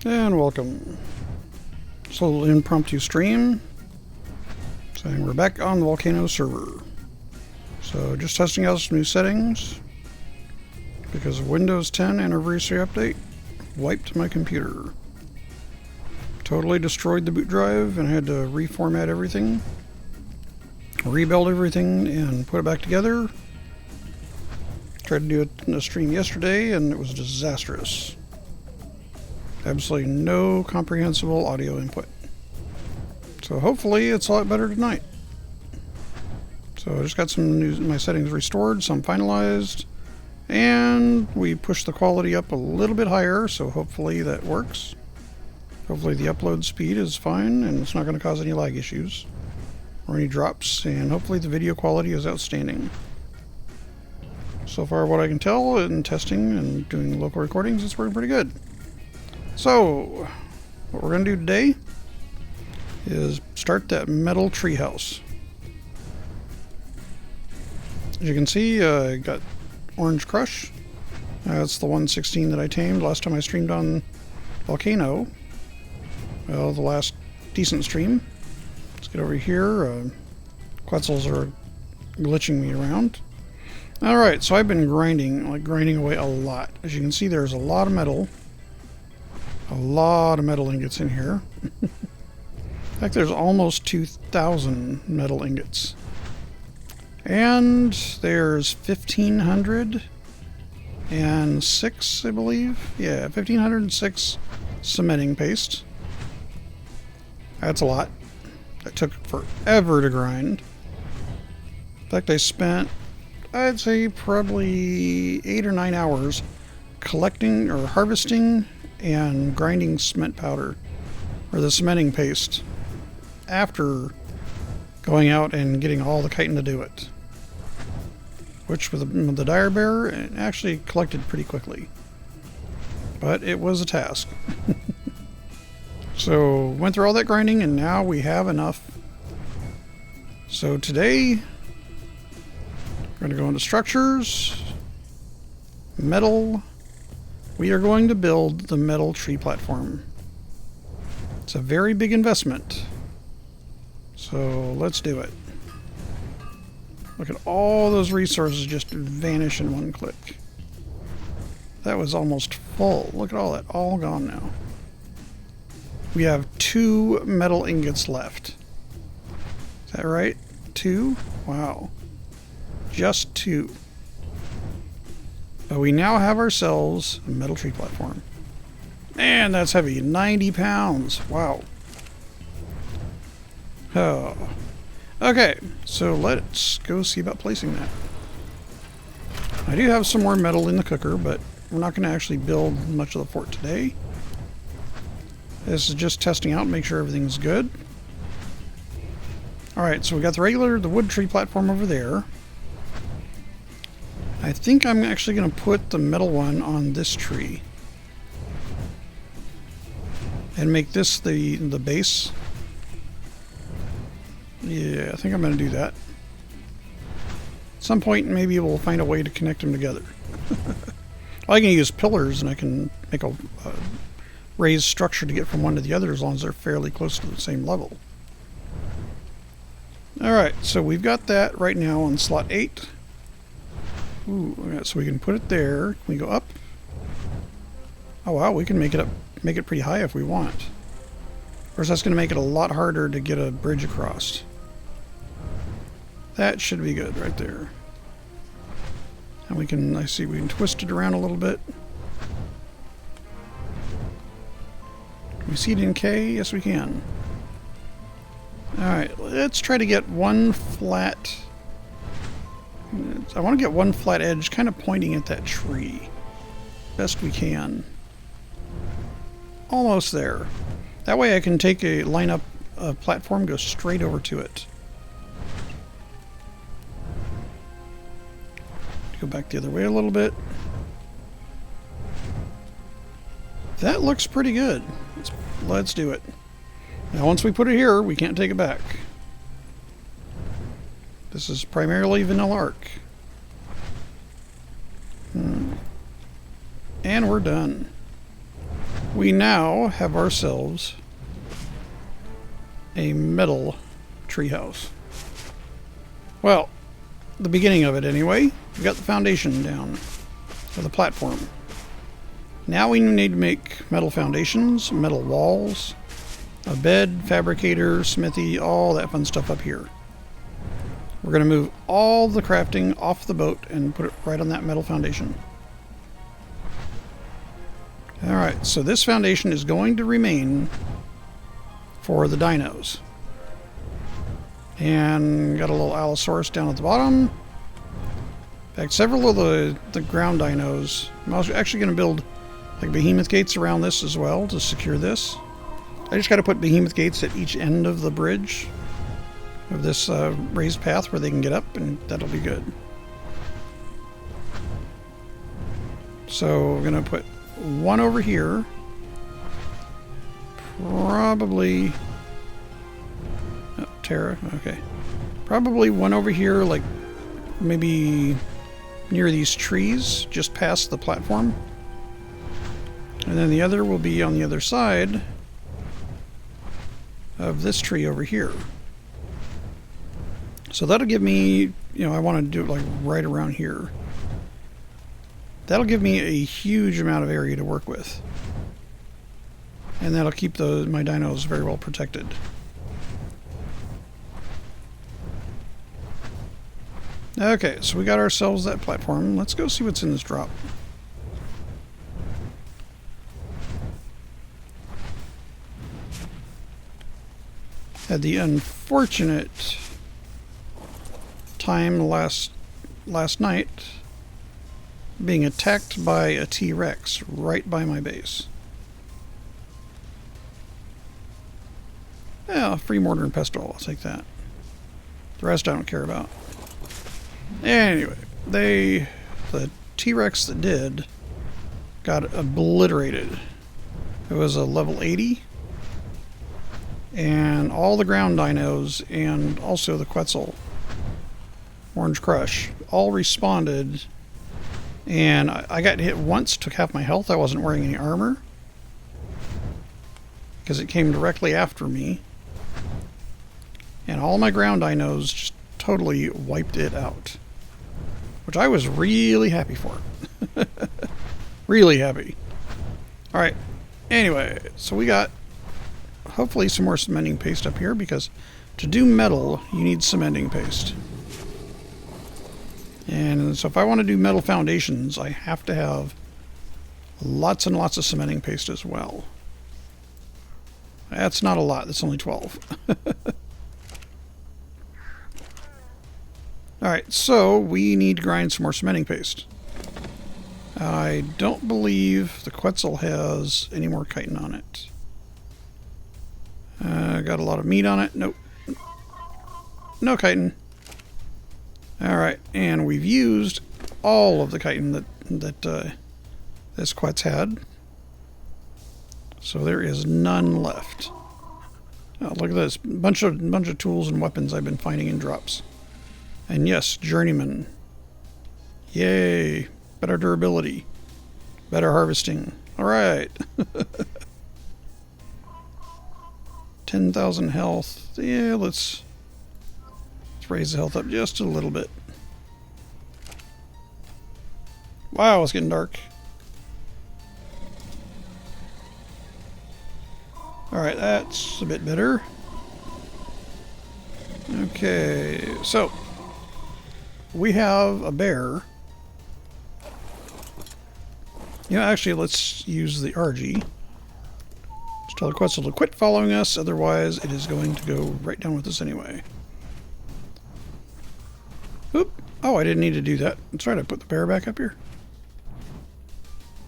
And welcome. It's a little impromptu stream saying we're back on the Volcano server. So just testing out some new settings because of Windows 10 anniversary update wiped my computer. Totally destroyed the boot drive and had to reformat everything, rebuild everything and put it back together. Tried to do it in a stream yesterday and it was disastrous. Absolutely no comprehensible audio input. So hopefully it's a lot better tonight. So I just got my settings restored, some finalized, and we pushed the quality up a little bit higher, so hopefully that works. Hopefully the upload speed is fine and it's not going to cause any lag issues or any drops, and hopefully the video quality is outstanding. So far what I can tell in testing and doing local recordings, it's working pretty good. So, what we're going to do today is start that metal treehouse. As you can see, I got Orange Crush. That's the 116 that I tamed last time I streamed on Volcano. Well, the last decent stream. Let's get over here. Quetzals are glitching me around. Alright, so I've been grinding away a lot. As you can see, there's a lot of metal. A lot of metal ingots in here. In fact, there's almost 2,000 metal ingots. And there's 1,506, I believe. Yeah, 1,506 cementing paste. That's a lot. That took forever to grind. In fact, I spent, I'd say, probably 8 or 9 hours collecting or harvesting and grinding cement powder, or the cementing paste, after going out and getting all the chitin to do it. Which with the dire bear, it actually collected pretty quickly. But it was a task. So went through all that grinding and now we have enough. So today we're going to go into structures, metal. We are going to build the metal tree platform. It's a very big investment. So let's do it. Look at all those resources just vanish in one click. That was almost full. Look at all that, all gone now. We have 2 metal ingots left. Is that right? 2? Wow. Just 2. But we now have ourselves a metal tree platform. Man, that's heavy. 90 pounds. Wow. Oh. Okay, so let's go see about placing that. I do have some more metal in the cooker, but we're not going to actually build much of the fort today. This is just testing out, make sure everything's good. Alright, so we got the wood tree platform over there. I think I'm actually going to put the metal one on this tree. And make this the base. Yeah, I think I'm going to do that. At some point, maybe we'll find a way to connect them together. I can use pillars and I can make a raised structure to get from one to the other as long as they're fairly close to the same level. Alright, so we've got that right now on slot 8. Ooh, so we can put it there. Can we go up? Oh wow, we can make it pretty high if we want. Of course, that's going to make it a lot harder to get a bridge across. That should be good right there. And we can, I see we can twist it around a little bit. Can we see it in K? Yes, we can. Alright, let's try to get one flat... I want to get one flat edge kind of pointing at that tree. Best we can. Almost there. That way I can line up a platform, go straight over to it. Go back the other way a little bit. That looks pretty good. Let's do it. Now once we put it here, we can't take it back. This is primarily vanilla arc. And we're done. we now have ourselves a metal treehouse. Well, the beginning of it anyway. We got the foundation down for the platform. Now we need to make metal foundations, metal walls, a bed, fabricator, smithy, all that fun stuff up here. We're going to move all the crafting off the boat and put it right on that metal foundation. Alright, so this foundation is going to remain for the dinos. And got a little Allosaurus down at the bottom. In fact, several of the ground dinos. I'm actually going to build like behemoth gates around this as well to secure this. I just got to put behemoth gates at each end of the bridge of this raised path where they can get up, and that'll be good. So we're going to put one over here. Probably... Oh, Terra, okay. Probably one over here, like maybe near these trees, just past the platform. And then the other will be on the other side of this tree over here. So that'll give me, I want to do it like right around here. That'll give me a huge amount of area to work with. And that'll keep my dinos very well protected. Okay, so we got ourselves that platform. Let's go see what's in this drop. Had the unfortunate time last night being attacked by a T-Rex right by my base. Yeah, free mortar and pestle, I'll take that. The rest I don't care about. Anyway, the T-Rex that did got obliterated. It was a level 80. And all the ground dinos and also the Quetzal, Orange Crush, all responded. And I got hit once, took half my health. I wasn't wearing any armor because it came directly after me. And all my ground dinos just totally wiped it out, which I was really happy for. Really happy. Alright, anyway, so we got hopefully some more cementing paste up here, because to do metal you need cementing paste. And so if I want to do metal foundations, I have to have lots and lots of cementing paste as well. That's not a lot, that's only 12. Alright, so we need to grind some more cementing paste. I don't believe the Quetzal has any more chitin on it. Got a lot of meat on it. Nope. No chitin. Alright, and we've used all of the chitin that this Quetz had. So there is none left. Oh, look at this. Bunch of tools and weapons I've been finding in drops. And yes, journeyman. Yay. Better durability. Better harvesting. Alright. 10,000 health. Yeah, let's raise the health up just a little bit. Wow, it's getting dark. Alright, that's a bit better. Okay, so we have a bear. Actually, let's use the RG. Just tell the Quetzal to quit following us, otherwise it is going to go right down with us anyway. Oop. Oh, I didn't need to do that. Let's try to put the bear back up here.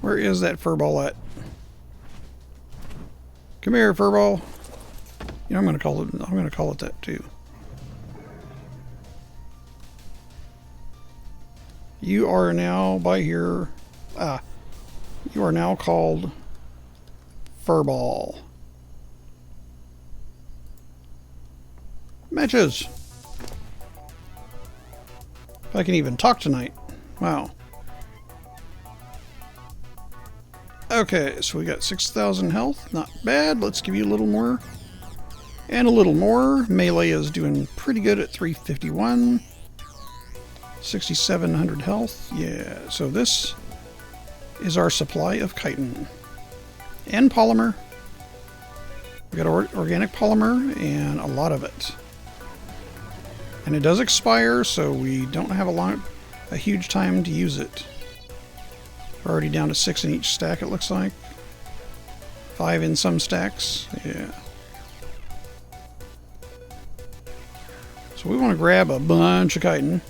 Where is that furball at? Come here, furball. I'm gonna call it that too. You are now by here. You are now called Furball. Matches. If I can even talk tonight. Wow. Okay, so we got 6,000 health. Not bad. Let's give you a little more. And a little more. Melee is doing pretty good at 351. 6,700 health. Yeah, so this is our supply of chitin. And polymer. We got organic polymer and a lot of it. And it does expire, so we don't have a huge time to use it. We're already down to 6 in each stack, it looks like. 5 in some stacks. Yeah. So we want to grab a bunch of chitin.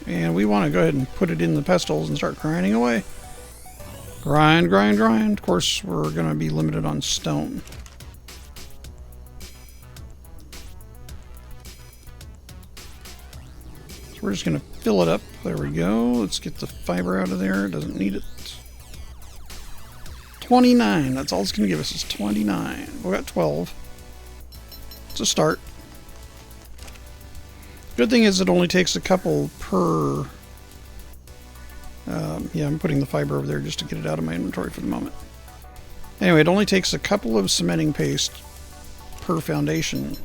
And we want to go ahead and put it in the pestles and start grinding away. Grind, grind, grind. Of course, we're going to be limited on stone. So we're just going to fill it up. There we go. Let's get the fiber out of there. It doesn't need it. 29. That's all it's going to give us is 29. We got 12. It's a start. Good thing is it only takes a couple per... yeah, I'm putting the fiber over there just to get it out of my inventory for the moment. Anyway, it only takes a couple of cementing paste per foundation,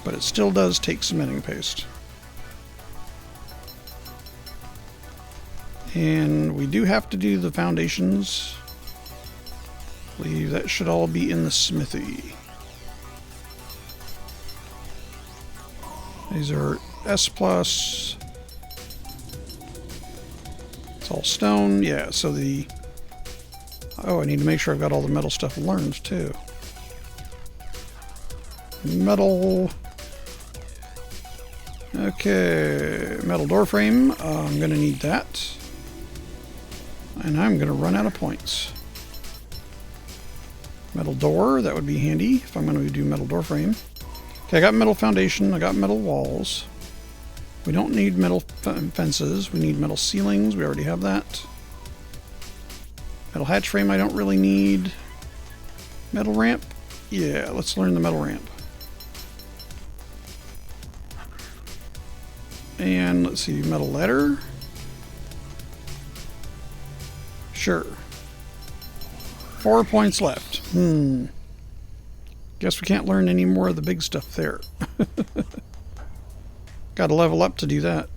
but it still does take cementing paste. And we do have to do the foundations. I believe that should all be in the smithy. These are S+. It's all stone. Yeah, so the... Oh, I need to make sure I've got all the metal stuff learned, too. Metal... Okay, metal door frame. I'm going to need that. And I'm going to run out of points. Metal door, that would be handy if I'm going to do metal door frame. Okay, I got metal foundation, I got metal walls. We don't need metal fences, we need metal ceilings, we already have that. Metal hatch frame I don't really need. Metal ramp? Yeah, let's learn the metal ramp. And let's see, metal ladder. Sure. 4 points left. Guess we can't learn any more of the big stuff there. Got to level up to do that.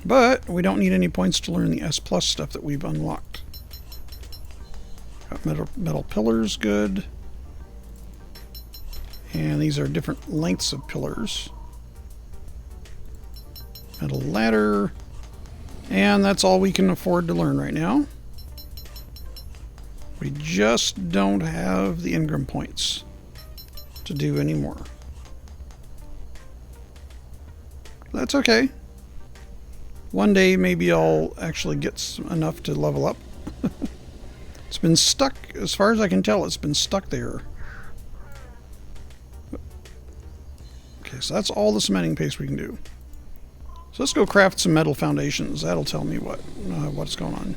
But we don't need any points to learn the S+ stuff that we've unlocked. Got metal pillars, good. And these are different lengths of pillars. Metal ladder. And that's all we can afford to learn right now. We just don't have the Ingram points to do any more. That's okay. One day maybe I'll actually get enough to level up. It's been stuck, as far as I can tell, it's been stuck there. Okay, so that's all the cementing paste we can do. So let's go craft some metal foundations. That'll tell me what's going on.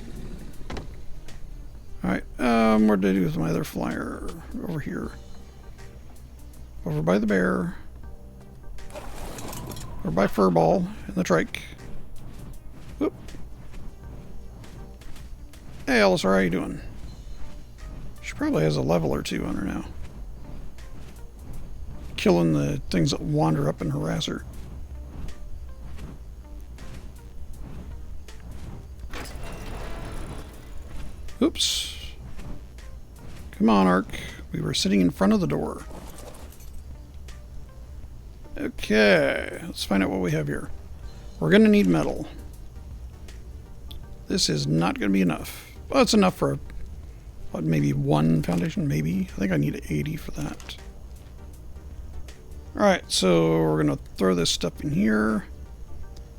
Alright, what did I do with my other flyer? Over here. Over by the bear. Or by Furball and the trike. Whoop. Hey Alice, how are you doing? She probably has a level or two on her now. Killing the things that wander up and harass her. Oops. Come on, Ark. We were sitting in front of the door. Okay, let's find out what we have here. We're going to need metal. This is not going to be enough. Well, it's enough for, what, maybe one foundation? Maybe. I think I need 80 for that. Alright, so we're going to throw this stuff in here.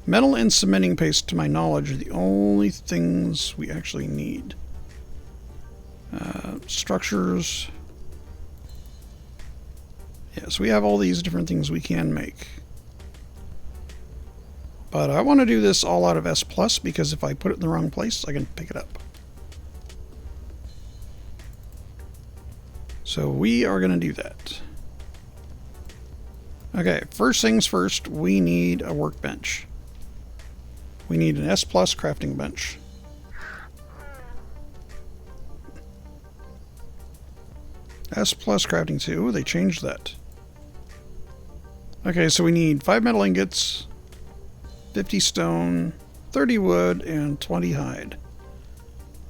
Metal and cementing paste, to my knowledge, are the only things we actually need. Structures. Yeah, so we have all these different things we can make. But I want to do this all out of S+, because if I put it in the wrong place, I can pick it up. So we are going to do that. Okay, first things first, we need a workbench. We need an S+ crafting bench. S plus crafting too. They changed that. Okay, so we need 5 metal ingots, 50 stone, 30 wood, and 20 hide.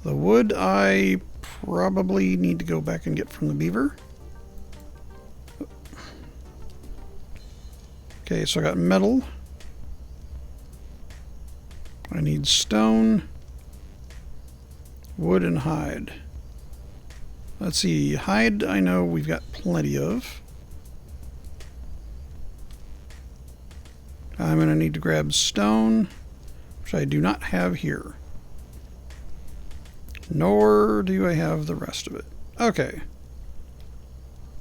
The wood I probably need to go back and get from the beaver. Okay, so I got metal. I need stone, wood, and hide. Let's see, hide I know we've got plenty of. I'm going to need to grab stone, which I do not have here. Nor do I have the rest of it. Okay.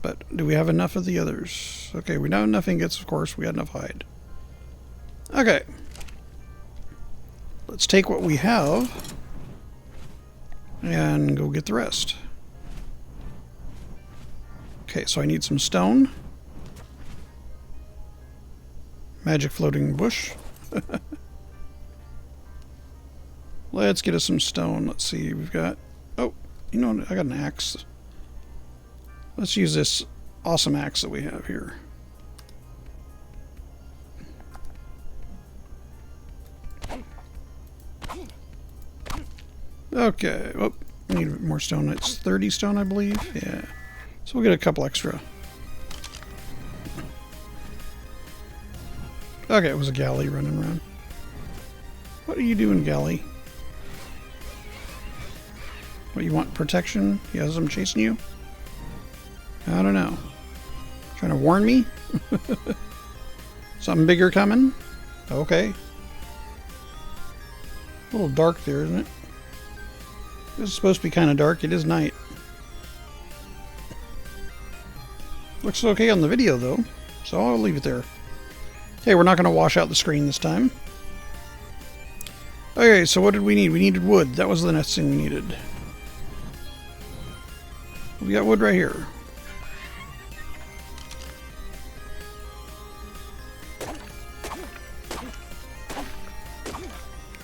But do we have enough of the others? Okay, we know enough ingots, of course. We got enough hide. Okay. Let's take what we have and go get the rest. Okay, so I need some stone. Magic floating bush. Let's get us some stone. Let's see, we've got... Oh, you know what? I got an axe. Let's use this awesome axe that we have here. Okay, oh, I need more stone. It's 30 stone, I believe. Yeah. So we'll get a couple extra. Okay, it was a galley running around. What are you doing, galley? What, you want protection? He has them chasing you? I don't know. Trying to warn me? Something bigger coming? Okay. A little dark there, isn't it? This is supposed to be kind of dark. It is night. Looks okay on the video, though. So I'll leave it there. Okay, we're not going to wash out the screen this time. Okay, so what did we need? We needed wood. That was the next thing we needed. We got wood right here.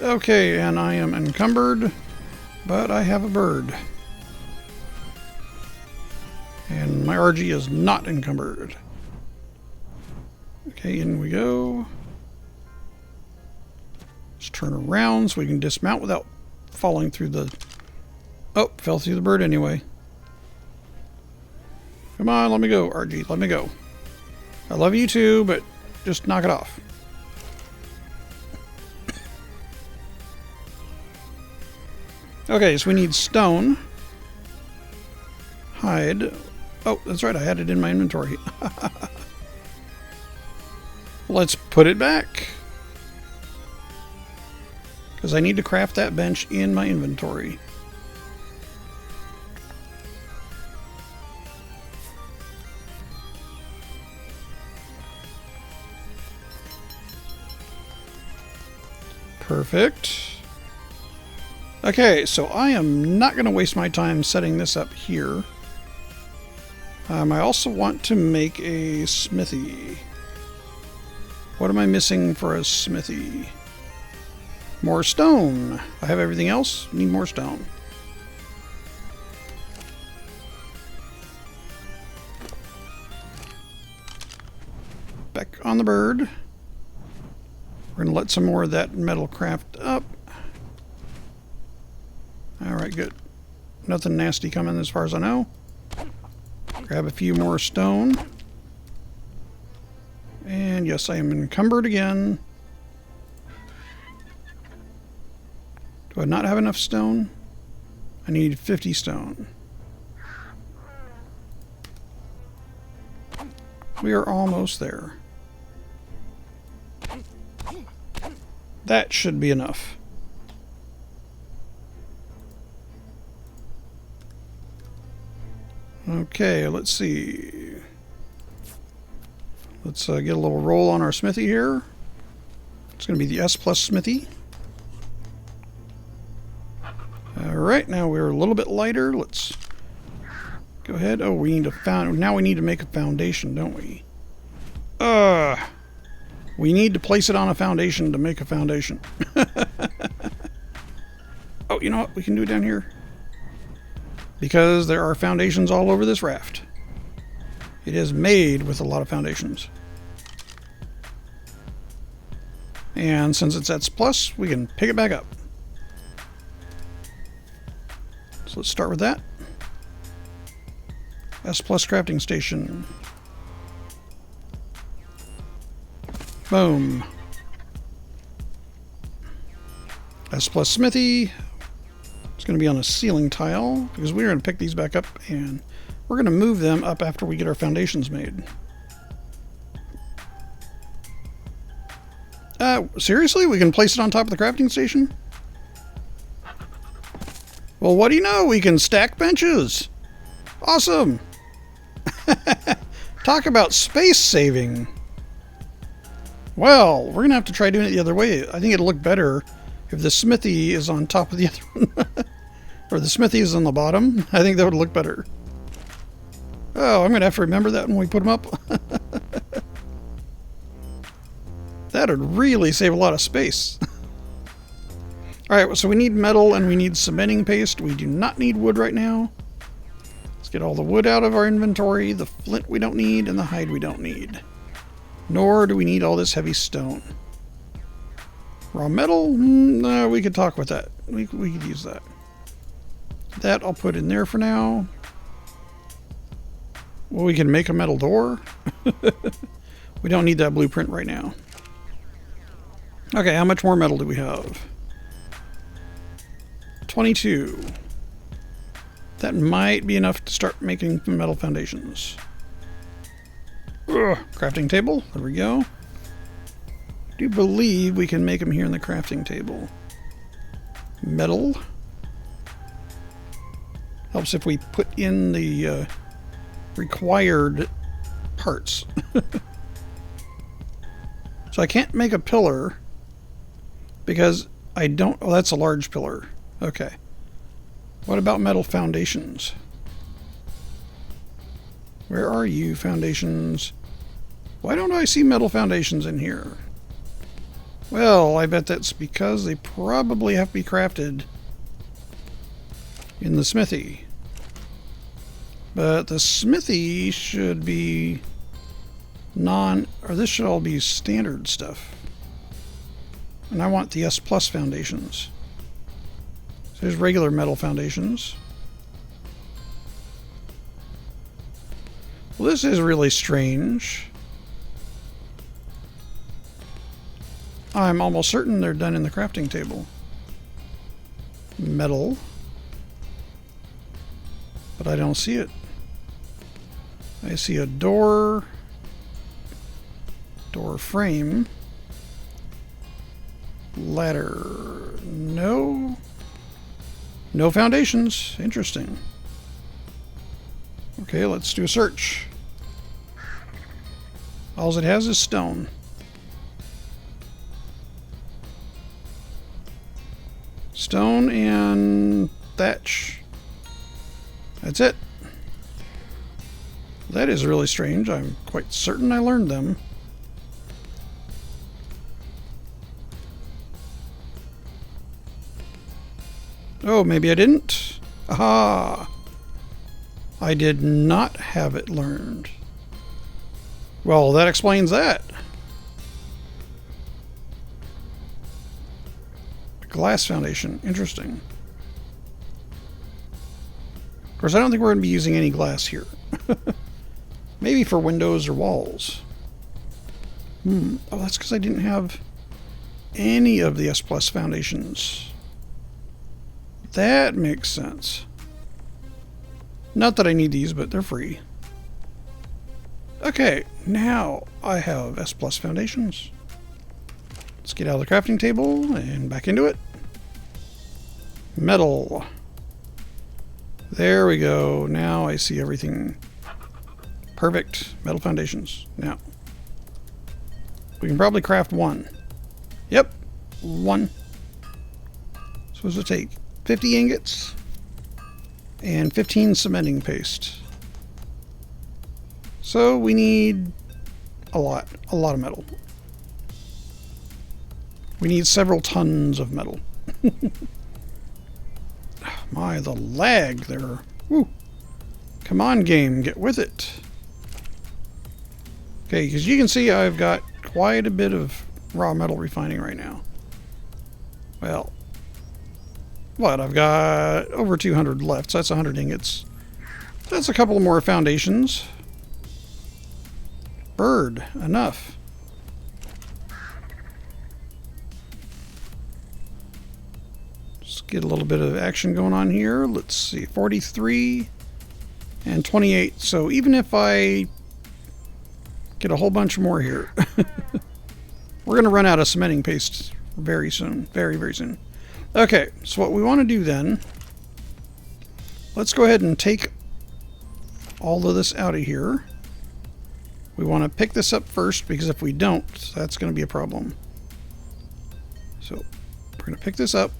Okay, and I am encumbered, but I have a bird. And my RG is not encumbered. Okay, in we go. Let's turn around so we can dismount without falling through the... Oh, fell through the bird anyway. Come on, let me go, RG, let me go. I love you too, but just knock it off. Okay, so we need stone. Hide. Oh, that's right, I had it in my inventory. Let's put it back. Because I need to craft that bench in my inventory. Perfect. Okay, so I am not going to waste my time setting this up here. I also want to make a smithy. What am I missing for a smithy? More stone. I have everything else. Need more stone. Back on the bird. We're going to let some more of that metal craft up. Alright, good. Nothing nasty coming as far as I know. Grab a few more stone. And yes, I am encumbered again. Do I not have enough stone? I need 50 stone. We are almost there. That should be enough. Okay, let's see. Let's get a little roll on our smithy here. It's going to be the S plus smithy. Alright, now we're a little bit lighter. Let's go ahead. Oh, we need to now we need to make a foundation, don't we? We need to place it on a foundation to make a foundation. Oh, you know what? We can do it down here. Because there are foundations all over this raft. It is made with a lot of foundations. And since it's at plus, we can pick it back up. So let's start with that. S plus crafting station. Boom. S plus smithy. It's going to be on a ceiling tile because we're going to pick these back up and we're going to move them up after we get our foundations made. Seriously? We can place it on top of the crafting station? Well, what do you know? We can stack benches. Awesome. Talk about space saving. Well, we're going to have to try doing it the other way. I think it'll look better if the smithy is on top of the other one. Or the smithy is on the bottom. I think that would look better. Oh, I'm going to have to remember that when we put them up. That would really save a lot of space. Alright, so we need metal and we need cementing paste. We do not need wood right now. Let's get all the wood out of our inventory. The flint we don't need and the hide we don't need. Nor do we need all this heavy stone. Raw metal? No, we could talk with that. We could use that. That I'll put in there for now. Well, we can make a metal door. We don't need that blueprint right now. Okay, how much more metal do we have? 22. That might be enough to start making metal foundations. Ugh, crafting table. There we go. I do believe we can make them here in the crafting table. Metal. Helps if we put in the required parts. So I can't make a pillar because I don't... Oh, that's a large pillar. Okay. What about metal foundations? Where are you, foundations? Why don't I see metal foundations in here? Well, I bet that's because they probably have to be crafted in the smithy. But the smithy should be or this should all be standard stuff. And I want the S plus foundations. So there's regular metal foundations. Well, this is really strange. I'm almost certain they're done in the crafting table. Metal. But I don't see it. I see a door frame, ladder, no foundations. Interesting. Okay, let's do a search. All it has is stone. Stone and thatch. That's it. That is really strange. I'm quite certain I learned them. Oh, maybe I didn't? Aha! I did not have it learned. Well, that explains that. Glass foundation. Interesting. Of course, I don't think we're going to be using any glass here. Maybe for windows or walls. Oh, that's because I didn't have any of the S plus foundations. That makes sense. Not that I need these, but they're free. Okay, now I have S plus foundations. Let's get out of the crafting table and back into it. Metal. There we go. Now I see everything. Perfect. Metal foundations. Now, we can probably craft one. Yep, one. Supposed to take 50 ingots and 15 cementing paste. So we need a lot of metal. We need several tons of metal. My, the lag there. Woo. Come on, game, get with it. Okay, because you can see I've got quite a bit of raw metal refining right now. Well, what? I've got over 200 left, so that's 100 ingots. That's a couple more foundations. Bird, enough. Let's get a little bit of action going on here. Let's see, 43 and 28. So even if I get a whole bunch more here, we're going to run out of cementing paste very soon. Very, very soon. Okay, so what we want to do then, let's go ahead and take all of this out of here. We want to pick this up first, because if we don't, that's going to be a problem. So we're going to pick this up,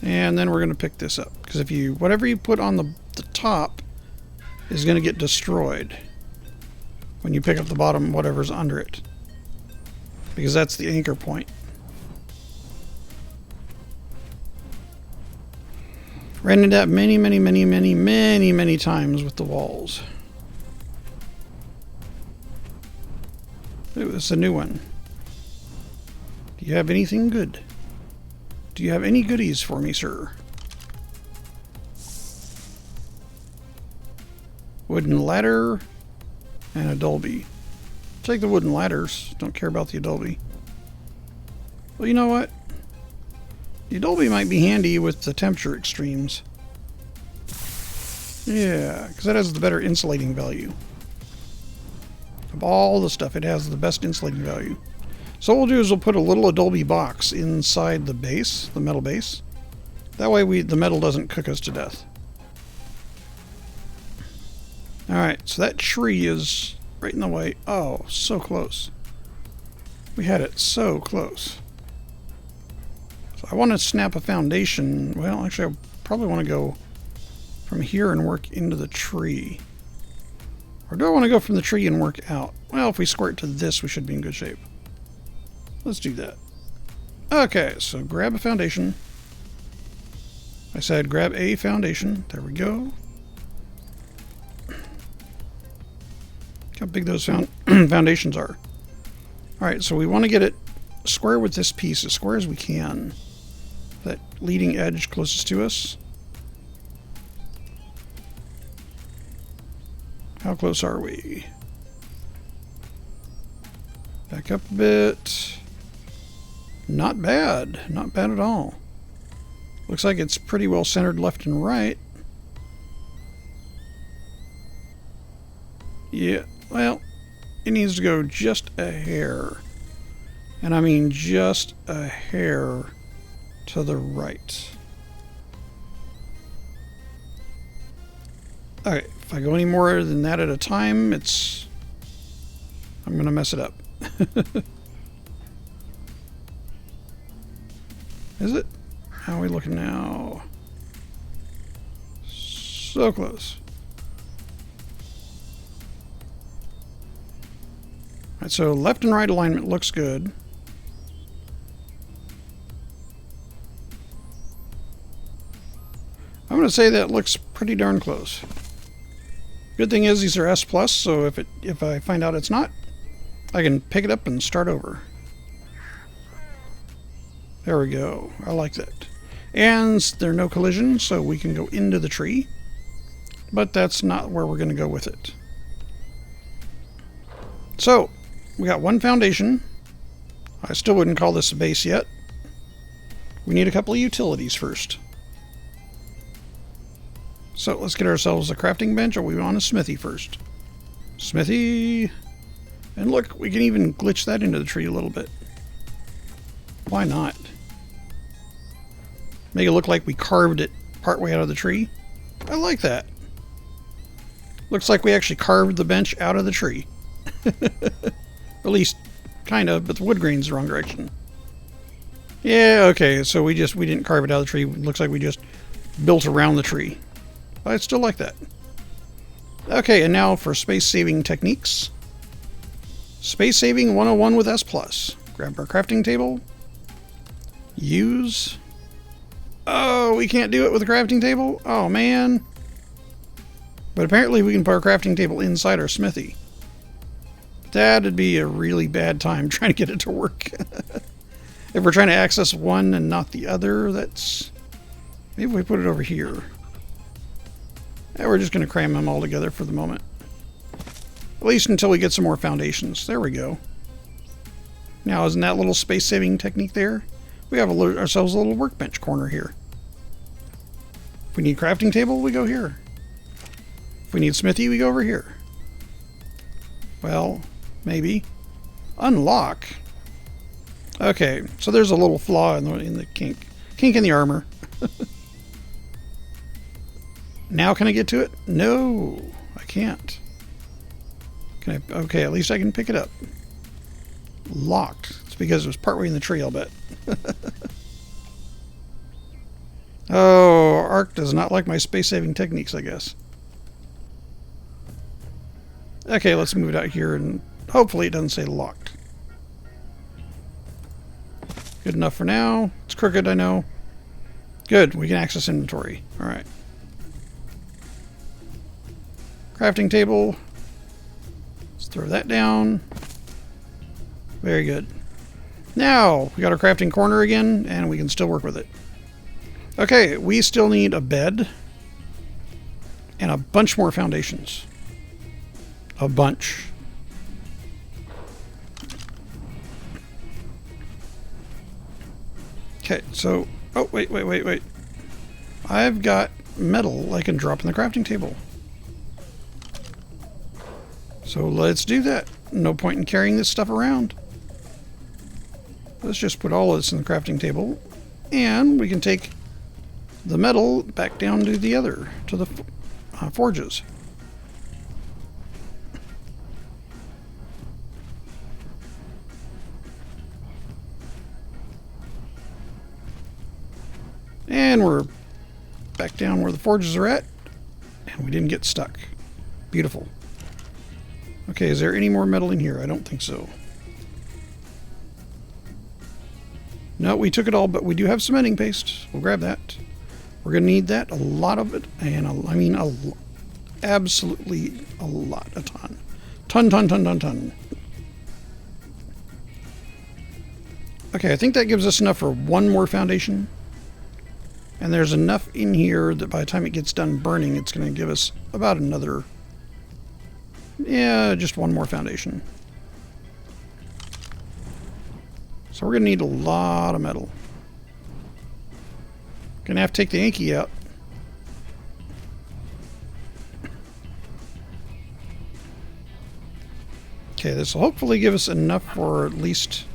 and then we're going to pick this up, because if you, whatever you put on the top is going to get destroyed when you pick up the bottom, whatever's under it, because that's the anchor point. Ran into that many times with the walls. Ooh, this is a new one. Do you have anything good? Do you have any goodies for me, sir? Wooden ladder and a Dolby. Take the wooden ladders. Don't care about the Adobe. Well, you know what? The Adobe might be handy with the temperature extremes. Yeah, because that has the better insulating value. Of all the stuff, it has the best insulating value. So what we'll do is we'll put a little Adobe box inside the base, the metal base. That way the metal doesn't cook us to death. Alright, so that tree is right in the way. Oh, so close. We had it so close. So I want to snap a foundation. Well, actually, I probably want to go from here and work into the tree. Or do I want to go from the tree and work out? Well, if we squirt to this, we should be in good shape. Let's do that. Okay, so grab a foundation. I said grab a foundation. There we go. Look how big those foundations are. Alright, so we want to get it square with this piece, as square as we can. That leading edge closest to us. How close are we? Back up a bit. Not bad. Not bad at all. Looks like it's pretty well centered left and right. Yeah, well, it needs to go just a hair. And I mean just a hair to the right. Alright, if I go any more than that at a time, I'm going to mess it up. Is it? How are we looking now? So close. Alright, so left and right alignment looks good. I'm going to say that looks pretty darn close. Good thing is these are S+, so if I find out it's not, I can pick it up and start over. There we go. I like that. And there are no collisions, so we can go into the tree. But that's not where we're going to go with it. So, we got one foundation. I still wouldn't call this a base yet. We need a couple of utilities first. So let's get ourselves a crafting bench, or we want a smithy first. Smithy. And look, we can even glitch that into the tree a little bit. Why not? Make it look like we carved it partway out of the tree. I like that. Looks like we actually carved the bench out of the tree. At least, kind of, but the wood grain's the wrong direction. Yeah, okay, so we didn't carve it out of the tree. It looks like we just built around the tree. I still like that. Okay, and now for space-saving techniques. Space-saving 101 with S+. Grab our crafting table. Use. Oh, we can't do it with a crafting table? Oh, man. But apparently we can put our crafting table inside our smithy. That'd be a really bad time trying to get it to work. If we're trying to access one and not the other, that's... Maybe we put it over here. Yeah, we're just going to cram them all together for the moment. At least until we get some more foundations. There we go. Now, isn't that little space-saving technique there? We have ourselves a little workbench corner here. If we need crafting table, we go here. If we need smithy, we go over here. Well, maybe. Unlock. Okay, so there's a little flaw in the kink in the armor. Now can I get to it? No, I can't. Can I? Okay, at least I can pick it up. Locked. It's because it was partway in the tree, I'll bet. Oh, Ark does not like my space-saving techniques, I guess. Okay, let's move it out here, and hopefully it doesn't say locked. Good enough for now. It's crooked, I know. Good, we can access inventory. Alright. Crafting table. Let's throw that down. Very good. Now, we got our crafting corner again, and we can still work with it. Okay, we still need a bed. And a bunch more foundations. A bunch. Okay, so... Oh, wait. I've got metal I can drop in the crafting table. So let's do that. No point in carrying this stuff around. Let's just put all of this in the crafting table. And we can take the metal back down to the other, to the forges. And we're back down where the forges are at. And we didn't get stuck. Beautiful. Okay, is there any more metal in here? I don't think so. No, we took it all, but we do have cementing paste. We'll grab that. We're going to need that. A lot of it. And I mean, absolutely a lot. A ton. Ton. Okay, I think that gives us enough for one more foundation. And there's enough in here that by the time it gets done burning, it's going to give us about another... Yeah, just one more foundation. So we're going to need a lot of metal. Going to have to take the Yankee out. Okay, this will hopefully give us enough for at least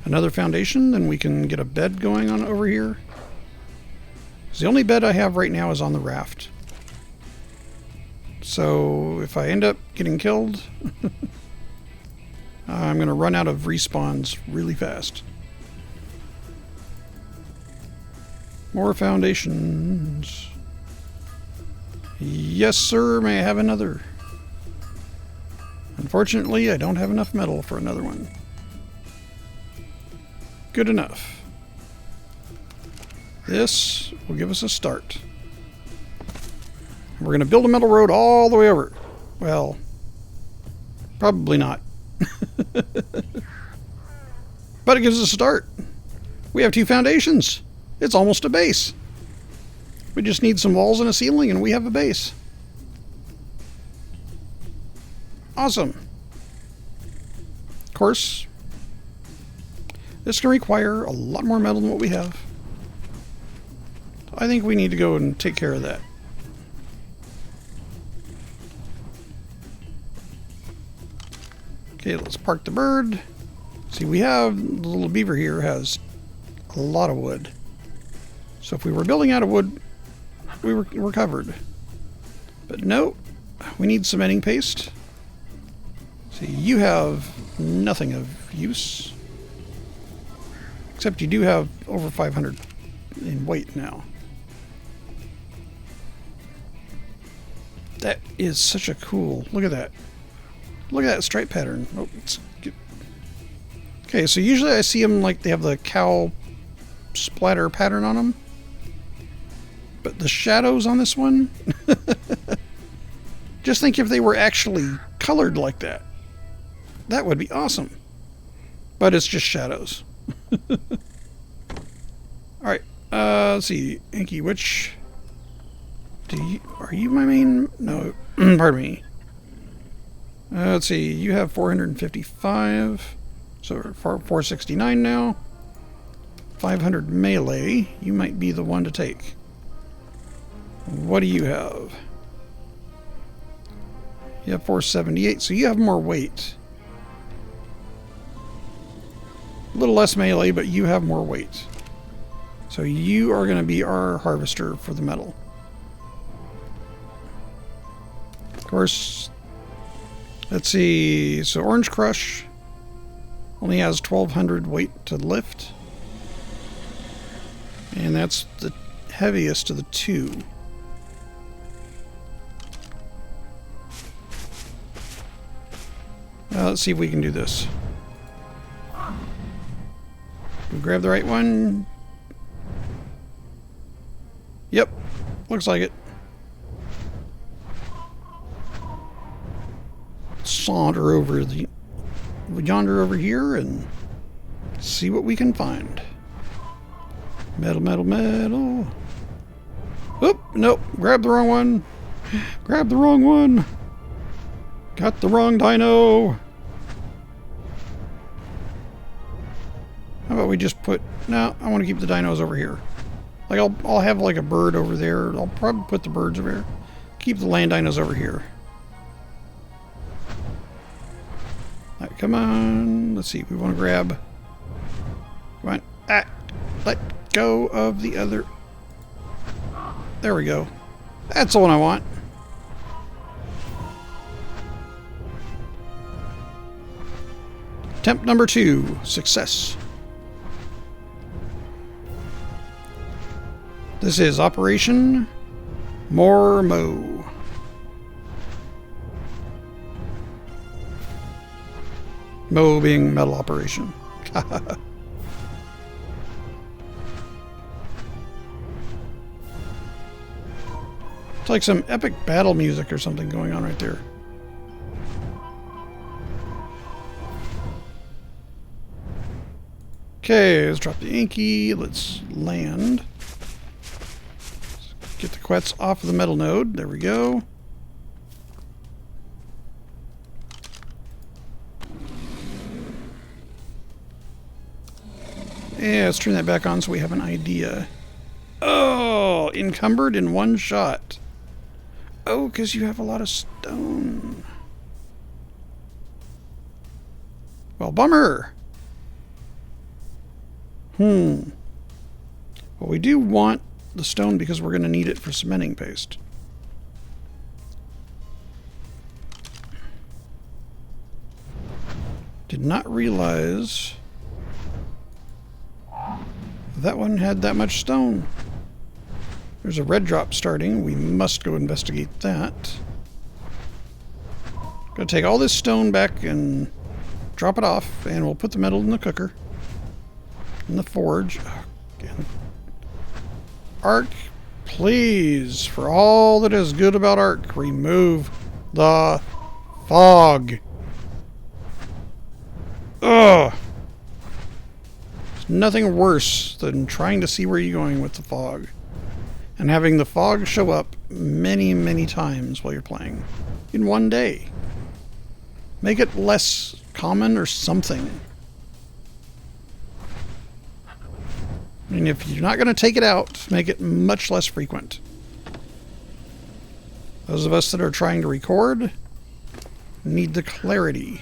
another foundation. Then we can get a bed going on over here. The only bed I have right now is on the raft. So if I end up getting killed, I'm going to run out of respawns really fast. More foundations. Yes, sir. May I have another? Unfortunately, I don't have enough metal for another one. Good enough. This will give us a start. We're going to build a metal road all the way over. Well, probably not. But it gives us a start. We have 2 foundations. It's almost a base. We just need some walls and a ceiling and we have a base. Awesome. Of course, this can require a lot more metal than what we have. I think we need to go and take care of that. Okay, let's park the bird. See, we have the little beaver here has a lot of wood. So if we were building out of wood, we're covered. But no, we need cementing paste. See, you have nothing of use. Except you do have over 500 in weight now. That is such a cool... Look at that. Look at that stripe pattern. Oh, okay, so usually I see them like they have the cow splatter pattern on them. But the shadows on this one... Just think if they were actually colored like that. That would be awesome. But it's just shadows. Alright, let's see. Inky, which... Are you my main... No, pardon me. Let's see, you have 455. So 469 now. 500 melee. You might be the one to take. What do you have? You have 478, so you have more weight. A little less melee, but you have more weight. So you are going to be our harvester for the metal. Of course, let's see. So Orange Crush only has 1,200 weight to lift. And that's the heaviest of the two. Let's see if we can do this. We grab the right one. Yep, looks like it. Saunter over yonder over here and see what we can find. Metal, metal, metal. Oop, nope, grab the wrong one. Grab the wrong one. Got the wrong dino. How about we just put... No, I want to keep the dinos over here. Like, I'll have like a bird over there. I'll probably put the birds over here. Keep the land dinos over here. Alright, come on. Let's see. We want to grab... Come on. Ah! Let go of the other... There we go. That's the one I want. Attempt number 2. Success. This is Operation Mormo. Mo being metal operation. It's like some epic battle music or something going on right there. Okay, let's drop the Inky. Let's land. Let's get the Quets off of the metal node. There we go. Yeah, let's turn that back on so we have an idea. Oh, encumbered in one shot. Oh, because you have a lot of stone. Well, bummer. Well, we do want the stone because we're going to need it for cementing paste. Did not realize that one had that much stone. There's a red drop starting. We must go investigate that. Gonna take all this stone back and drop it off, and we'll put the metal in the cooker. In the forge. Oh, again. Arc, please, for all that is good about Arc, remove the fog. Ugh. There's nothing worse than trying to see where you're going with the fog. And having the fog show up many, many times while you're playing. In one day. Make it less common or something. I mean, if you're not going to take it out, make it much less frequent. Those of us that are trying to record need the clarity.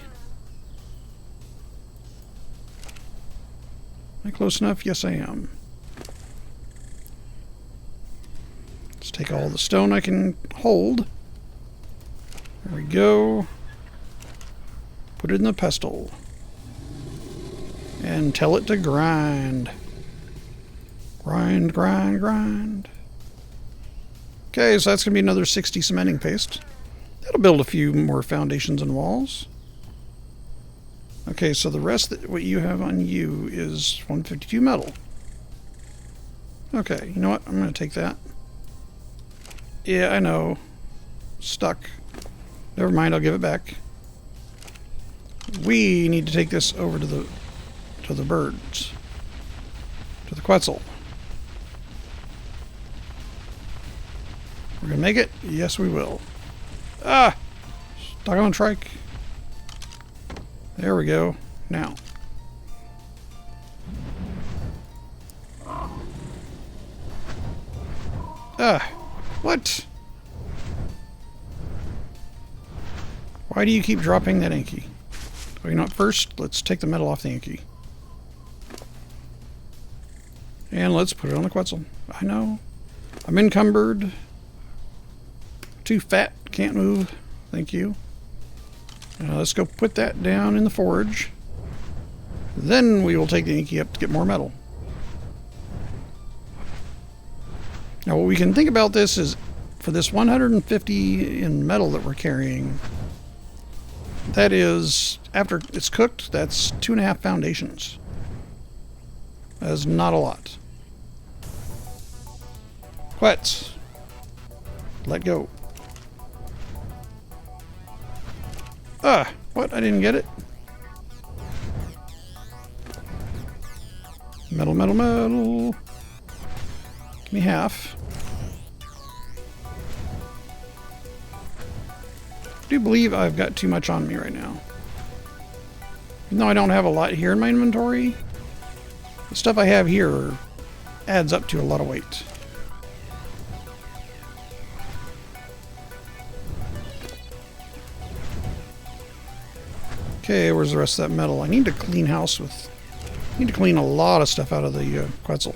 Am I close enough? Yes, I am. Let's take all the stone I can hold. There we go. Put it in the pestle. And tell it to grind. Grind, grind, grind. Okay, so that's going to be another 60 cementing paste. That'll build a few more foundations and walls. Okay, so the rest of what you have on you is 152 metal. Okay, you know what? I'm going to take that. Yeah, I know. Stuck. Never mind, I'll give it back. we need to take this over to the birds. To the Quetzal. We're gonna make it? Yes, we will. Ah! Stuck on trike. There we go. Now. Ah! What? Why do you keep dropping that Inky? Oh, you know what? First, let's take the metal off the Inky. And let's put it on the Quetzal. I know. I'm encumbered. Too fat. Can't move. Thank you. Let's go put that down in the forge. Then we will take the Inky up to get more metal. Now what we can think about this is, for this 150 in metal that we're carrying, that is, after it's cooked, that's 2.5 foundations. That is not a lot. Quetz. Let go. Ah, what? I didn't get it. Metal, metal, metal. Give me half. I do believe I've got too much on me right now. Even though I don't have a lot here in my inventory, the stuff I have here adds up to a lot of weight. Okay, where's the rest of that metal? I need to clean house with... I need to clean a lot of stuff out of the Quetzal.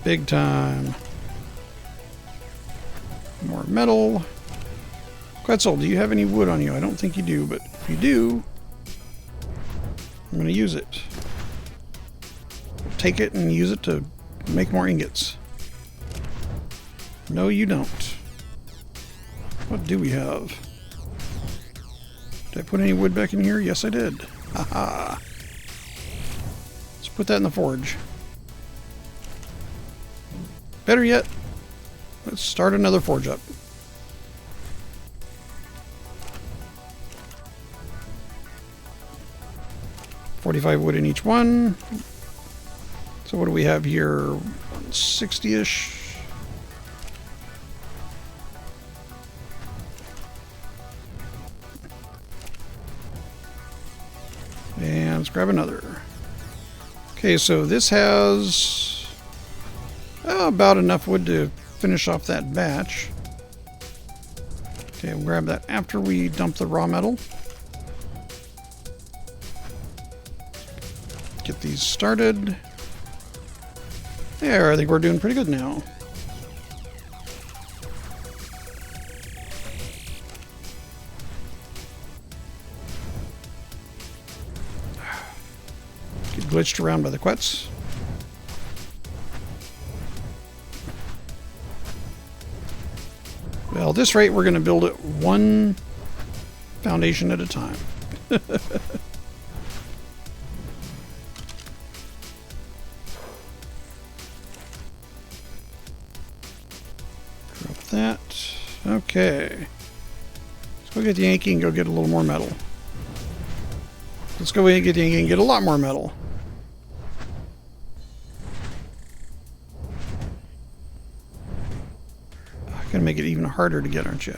Big time. More metal. Quetzal, do you have any wood on you? I don't think you do, but if you do, I'm going to use it. Take it and use it to make more ingots. No, you don't. What do we have? Did I put any wood back in here? Yes, I did. Haha. Let's put that in the forge. Better yet, let's start another forge up. $45 wood in each one. So what do we have here? 60-ish. And let's grab another. Okay, so this has about enough wood to finish off that batch. Okay, we'll grab that after we dump the raw metal. Get these started. There, I think we're doing pretty good now. Get glitched around by the Quetz. Well, at this rate, we're going to build it one foundation at a time. Drop that. Okay. Let's go get the Yankee and go get a little more metal. Let's go and get the Yankee and get a lot more metal. Gonna make it even harder to get, aren't you?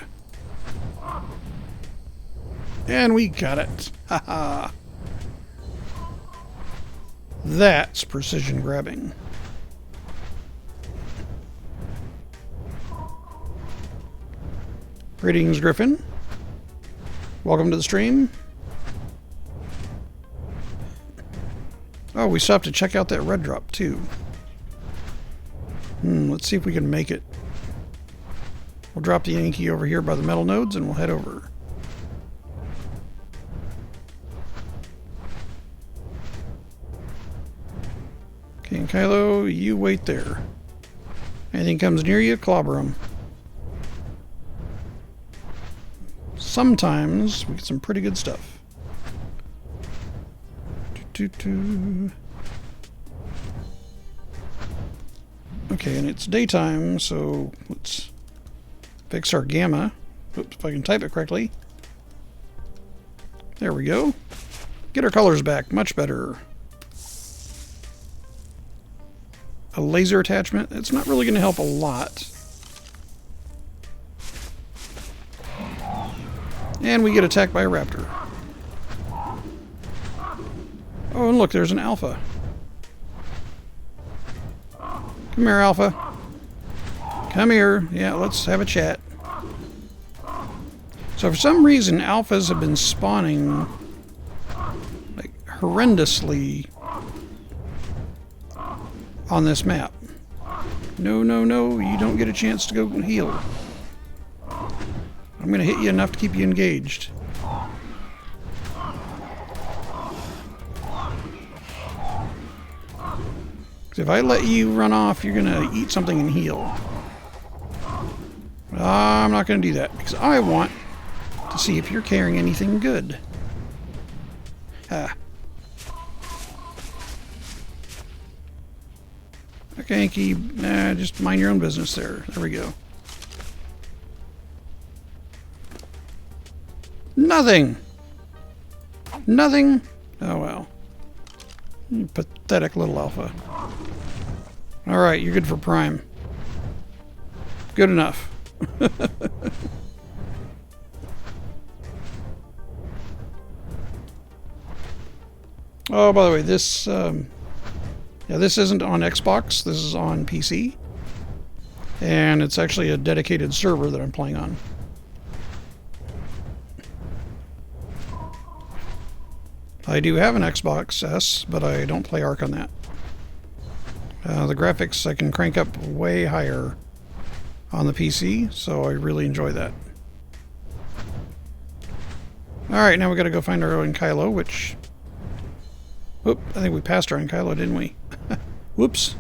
And we got it. Haha. That's precision grabbing. Greetings, Griffin. Welcome to the stream. Oh, we still have to check out that red drop, too. Let's see if we can make it. We'll drop the Yankee over here by the metal nodes and we'll head over. Okay, and Kylo, you wait there. Anything comes near you, clobber them. Sometimes we get some pretty good stuff. Okay, and it's daytime, so let's fix our gamma. Oops, if I can type it correctly. There we go. Get our colors back. Much better. A laser attachment. It's not really going to help a lot. And we get attacked by a raptor. Oh, and look, there's an alpha. Come here, alpha. Come here. Yeah, let's have a chat. So for some reason, alphas have been spawning like horrendously on this map. No, no, no, you don't get a chance to go heal. I'm going to hit you enough to keep you engaged. If I let you run off, you're going to eat something and heal. I'm not going to do that because I want to see if you're carrying anything good. Okay, just mind your own business there. There we go. Nothing! Nothing? Oh well. You pathetic little alpha. Alright, you're good for prime. Good enough. Oh, by the way, this this isn't on Xbox. This is on PC. And it's actually a dedicated server that I'm playing on. I do have an Xbox S, but I don't play Ark on that. The graphics I can crank up way higher on the PC, so I really enjoy that. Alright, now we gotta go find our own Kylo, which... Whoop, I think we passed our own Kylo, didn't we? Whoops.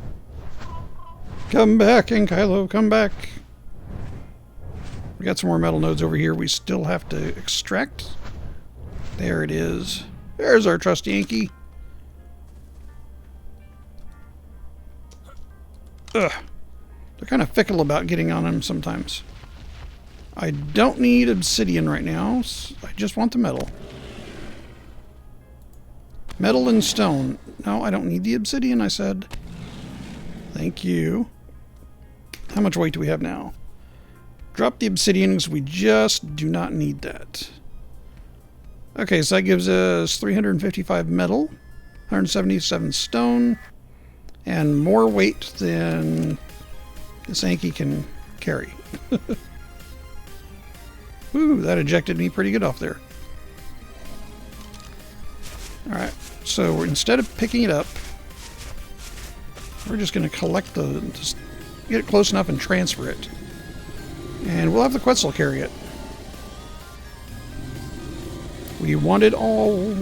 Come back, Kylo, come back. We got some more metal nodes over here we still have to extract. There it is. There's our trusty Yankee. Ugh. They're kind of fickle about getting on him sometimes. I don't need obsidian right now. I just want the metal. Metal and stone. No, I don't need the obsidian, I said. Thank you. How much weight do we have now? Drop the obsidian because we just do not need that. Okay, so that gives us 355 metal, 177 stone, and more weight than this Yankee can carry. Ooh, that ejected me pretty good off there. Alright, so instead of picking it up, we're just going to collect just get it close enough and transfer it. And we'll have the Quetzal carry it. We want it all.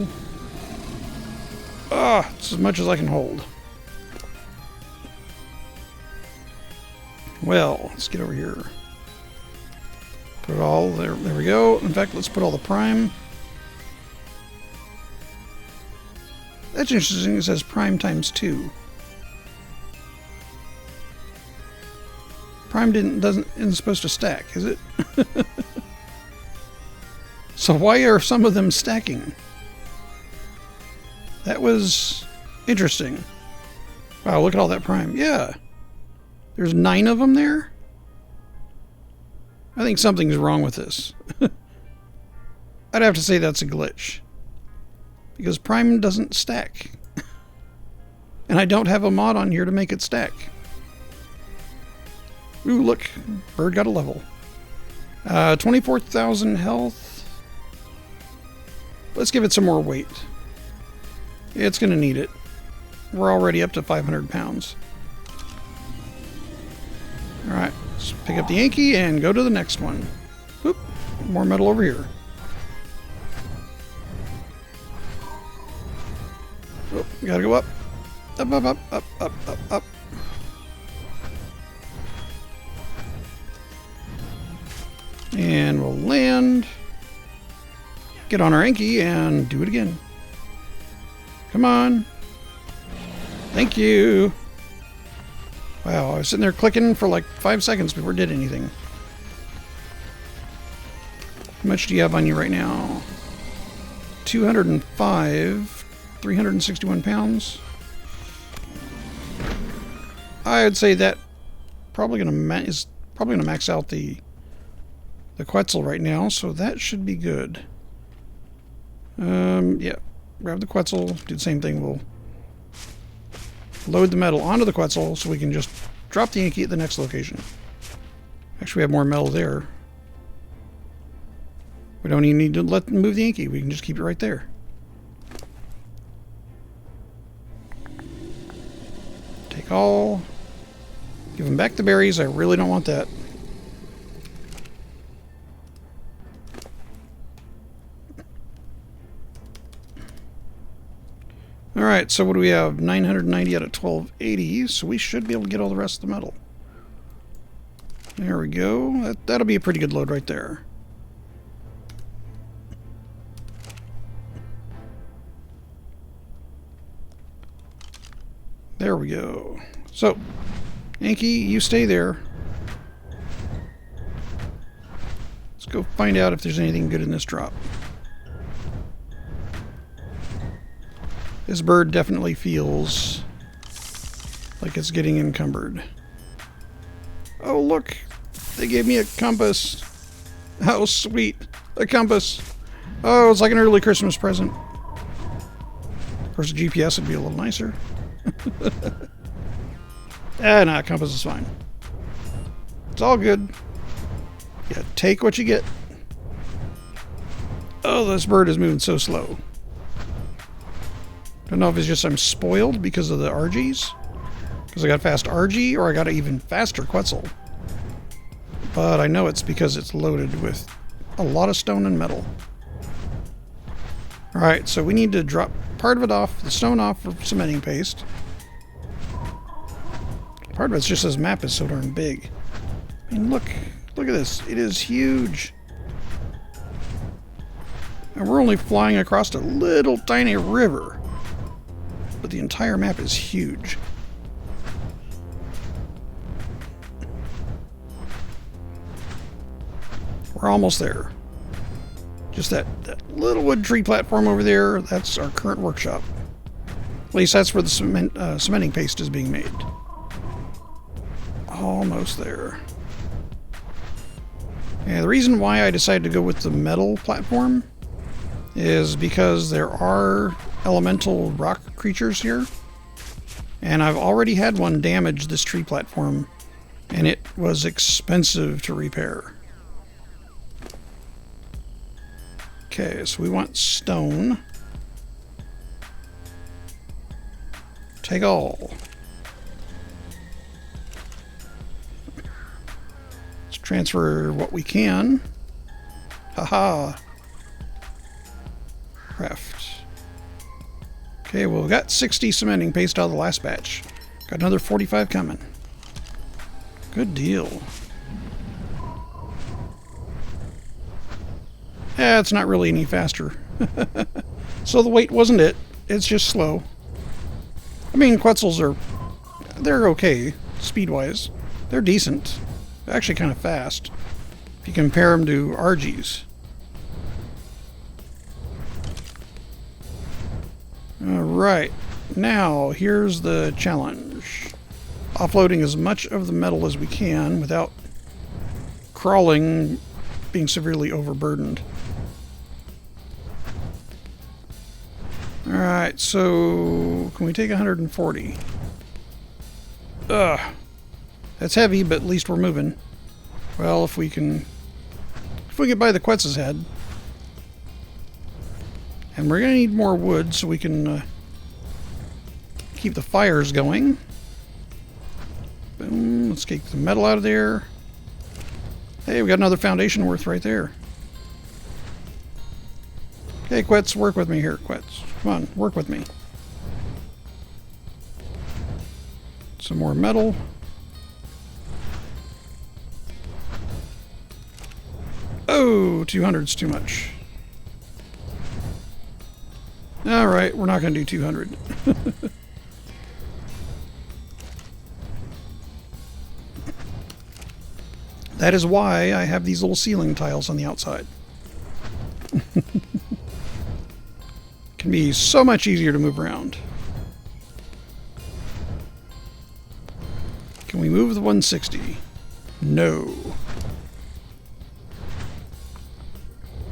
It's as much as I can hold. Well, let's get over here. Put it all there. There we go. In fact, let's put all the prime. That's interesting. It says prime times 2. Prime isn't supposed to stack, is it? So why are some of them stacking? That was interesting. Wow, look at all that prime. Yeah. There's 9 of them there? I think something's wrong with this. I'd have to say that's a glitch. Because prime doesn't stack. And I don't have a mod on here to make it stack. Ooh, look. Bird got a level. 24,000 health. Let's give it some more weight. It's going to need it. We're already up to 500 pounds. Alright, let's pick up the Yankee and go to the next one. Whoop, more metal over here. Oh, we gotta go up. Up, up, up, up, up, up, up. And we'll land. Get on our Yankee and do it again. Come on. Thank you. Wow, I was sitting there clicking for like 5 seconds before it did anything. How much do you have on you right now? 205, 361 pounds. I'd say that is probably gonna max out the Quetzal right now, so that should be good. Yeah, grab the Quetzal, do the same thing. We'll load the metal onto the Quetzal so we can just drop the Yankee at the next location. Actually, we have more metal there. We don't even need to move the Yankee. We can just keep it right there. Take all. Give them back the berries. I really don't want that. Alright, so what do we have? 990 out of 1280, so we should be able to get all the rest of the metal. There we go. That'll be a pretty good load right there. There we go. So, Yankee, you stay there. Let's go find out if there's anything good in this drop. This bird definitely feels like it's getting encumbered. Oh, look! They gave me a compass. How sweet. A compass. Oh, it's like an early Christmas present. Of course, a GPS would be a little nicer. Nah, compass is fine. It's all good. Yeah, take what you get. Oh, this bird is moving so slow. Don't know if it's just I'm spoiled because of the RGs. Because I got fast RG, or I got an even faster Quetzal. But I know it's because it's loaded with a lot of stone and metal. Alright, so we need to drop part of it off, the stone off for cementing paste. Part of it's just this map is so darn big. I mean, look at this. It is huge. And we're only flying across a little tiny river. But the entire map is huge. We're almost there. Just that little wood tree platform over there, that's our current workshop. At least that's where the cementing paste is being made. Almost there. Yeah, the reason why I decided to go with the metal platform is because there are elemental rock creatures here. And I've already had one damage this tree platform, and it was expensive to repair. Okay, so we want stone. Take all. Let's transfer what we can. Haha. Craft. Okay, well, we got 60 cementing paste out of the last batch. Got another 45 coming. Good deal. Yeah, it's not really any faster. So the weight wasn't it. It's just slow. I mean, Quetzals they're okay, speed-wise. They're decent. They're actually kind of fast, if you compare them to RGs. Alright, now here's the challenge. Offloading as much of the metal as we can without crawling, being severely overburdened. Alright, so can we take 140? Ugh. That's heavy, but at least we're moving. Well, if we get by the Quetzal's head. And we're going to need more wood so we can keep the fires going. Boom, let's get the metal out of there. Hey, we got another foundation worth right there. Okay, Quetz, work with me here, Quetz. Come on, work with me. Some more metal. Oh, 200's too much. Alright, we're not going to do 200. That is why I have these little ceiling tiles on the outside. Can be so much easier to move around. Can we move the 160? No.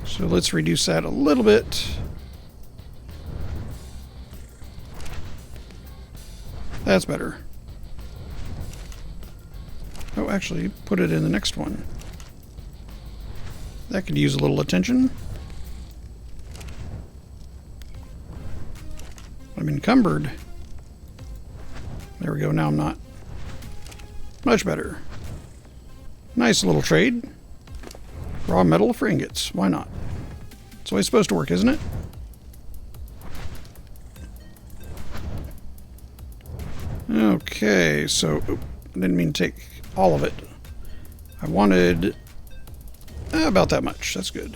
So let's reduce that a little bit. That's better. Oh, actually, put it in the next one. That could use a little attention. I'm encumbered. There we go, now I'm not. Much better. Nice little trade. Raw metal for ingots. Why not? That's the way it's supposed to work, isn't it? Okay, so I didn't mean to take all of it. I wanted about that much. That's good.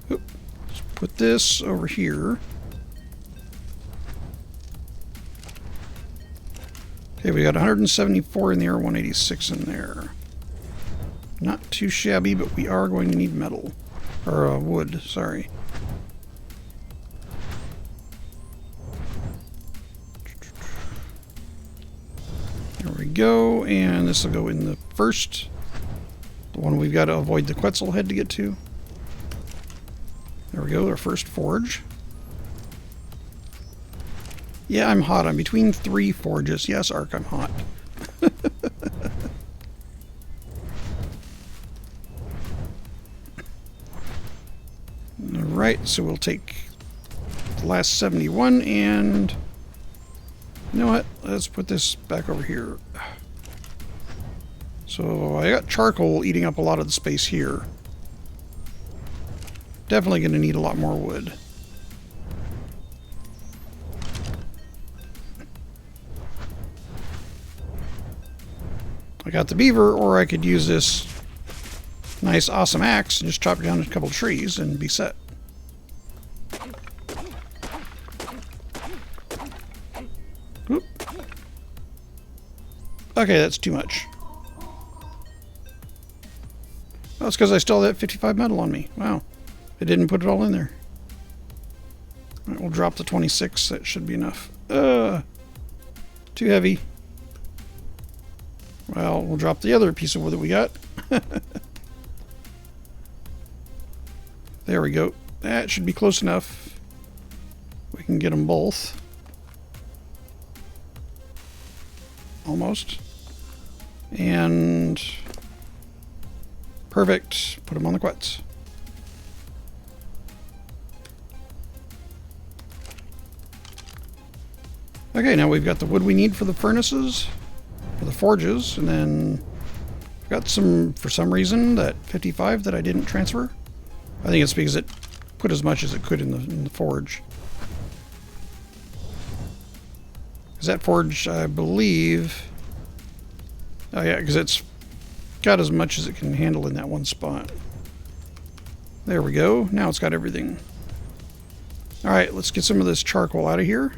Oop. Let's put this over here. Okay, we got 174 in there, 186 in there. Not too shabby, but we are going to need metal. Or wood, sorry. There we go, and this will go in the first. The one we've got to avoid the Quetzal head to get to. There we go, our first forge. Yeah, I'm hot. I'm between 3 forges. Yes, Ark, I'm hot. Alright, so we'll take the last 71 and... You know what? Let's put this back over here. So I got charcoal eating up a lot of the space here. Definitely going to need a lot more wood. I got the beaver, or I could use this nice awesome axe and just chop down a couple trees and be set. Oop. Okay, that's too much. That's because I still have that 55 metal on me. Wow. I didn't put it all in there. All right, we'll drop the 26. That should be enough. Too heavy. Well, we'll drop the other piece of wood that we got. There we go. That should be close enough. We can get them both. Almost. And... perfect. Put them on the quets. Okay, now we've got the wood we need for the furnaces. For the forges, and then I've got some, for some reason, that 55 that I didn't transfer. I think it's because it put as much as it could in the forge. Because that forge, I believe... Oh yeah, because it's got as much as it can handle in that one spot. There we go. Now it's got everything. Alright, let's get some of this charcoal out of here.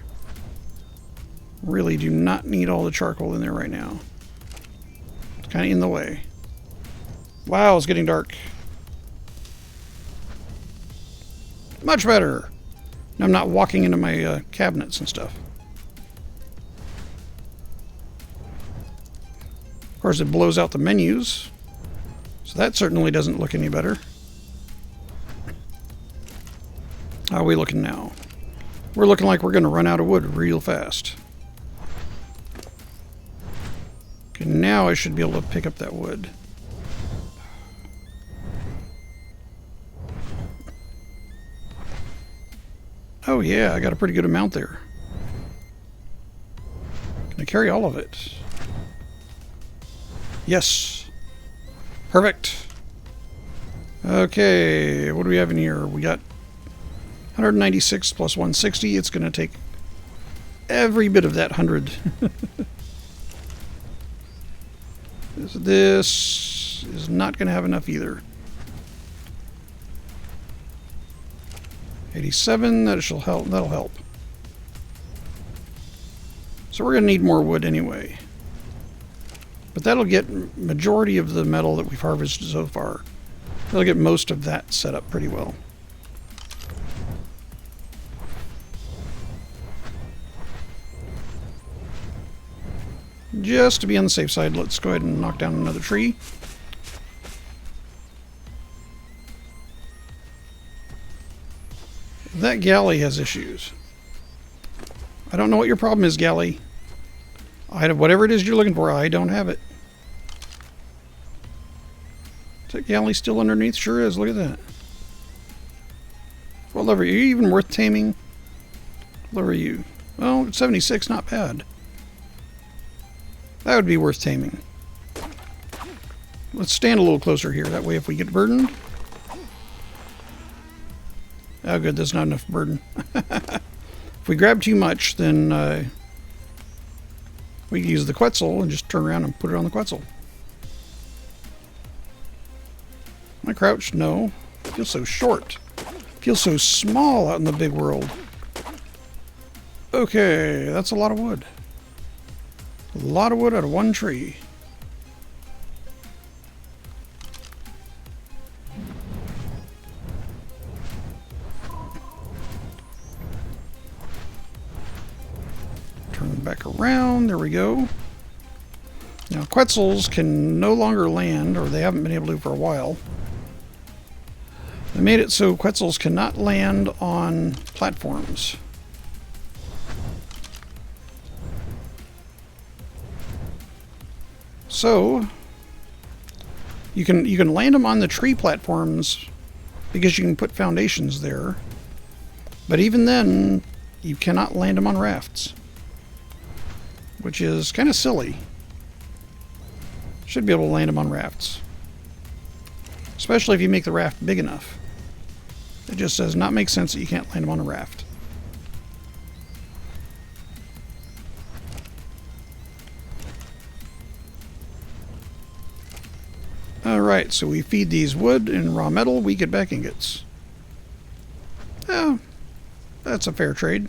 Really do not need all the charcoal in there right now. It's kind of in the way. Wow, it's getting dark. Much better. Now I'm not walking into my cabinets and stuff. Of course, it blows out the menus. So that certainly doesn't look any better. How are we looking now? We're looking like we're going to run out of wood real fast. Okay, now I should be able to pick up that wood. Oh yeah, I got a pretty good amount there. Can I carry all of it? Yes. Perfect. Okay, what do we have in here? We got 196 plus 160. It's going to take every bit of that 100. This is not going to have enough either. 87, that'll help. So we're going to need more wood anyway. But that'll get majority of the metal that we've harvested so far. That'll get most of that set up pretty well. Just to be on the safe side, let's go ahead and knock down another tree. That galley has issues. I don't know what your problem is, galley. Whatever it is you're looking for, I don't have it. Is that galley still underneath? Sure is. Look at that. What level are you? Even worth taming? What level are you? Well, 76, not bad. That would be worth taming. Let's stand a little closer here. That way if we get burdened... Oh good, there's not enough burden. If we grab too much, then we can use the Quetzal and just turn around and put it on the Quetzal. Am I crouched? No. I feel so short. I feel so small out in the big world. Okay, that's a lot of wood. A lot of wood out of one tree. Turn back around. There we go. Now, Quetzals can no longer land, or they haven't been able to for a while. They made it so Quetzals cannot land on platforms. So, you can land them on the tree platforms because you can put foundations there. But even then, you cannot land them on rafts, which is kind of silly. Should be able to land them on rafts, especially if you make the raft big enough. It just does not make sense that you can't land them on a raft. Alright, so we feed these wood and raw metal, we get back ingots. Oh, that's a fair trade.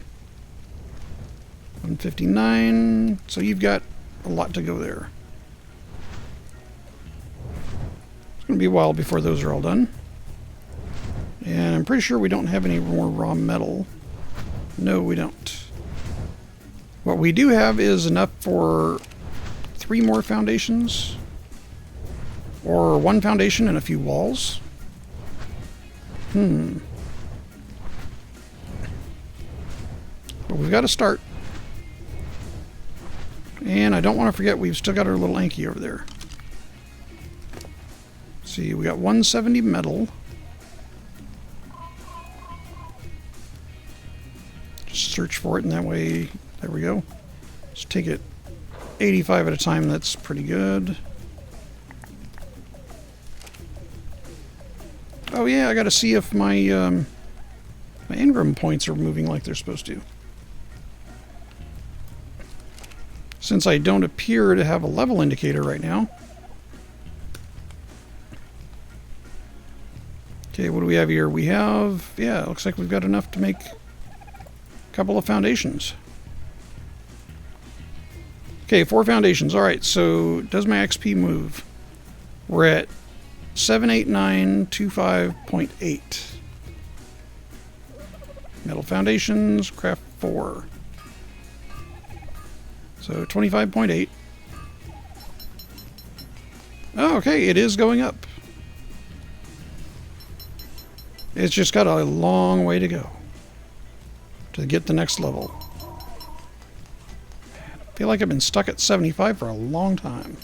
159, so you've got a lot to go there. It's going to be a while before those are all done. And I'm pretty sure we don't have any more raw metal. No, we don't. What we do have is enough for 3 more foundations. Or 1 foundation and a few walls. But we've got to start. And I don't want to forget we've still got our little Anki over there. See, we got 170 metal. Just search for it, and that way, there we go. Just take it 85 at a time, that's pretty good. Oh yeah, I gotta see if my my Ingram points are moving like they're supposed to. Since I don't appear to have a level indicator right now. Okay, what do we have here? We have, yeah, it looks like we've got enough to make a couple of foundations. Okay, 4 foundations. Alright, so does my XP move? We're at 78925.8. Metal foundations, craft 4. So 25.8. Oh, okay, it is going up. It's just got a long way to go to get the next level. I feel like I've been stuck at 75 for a long time.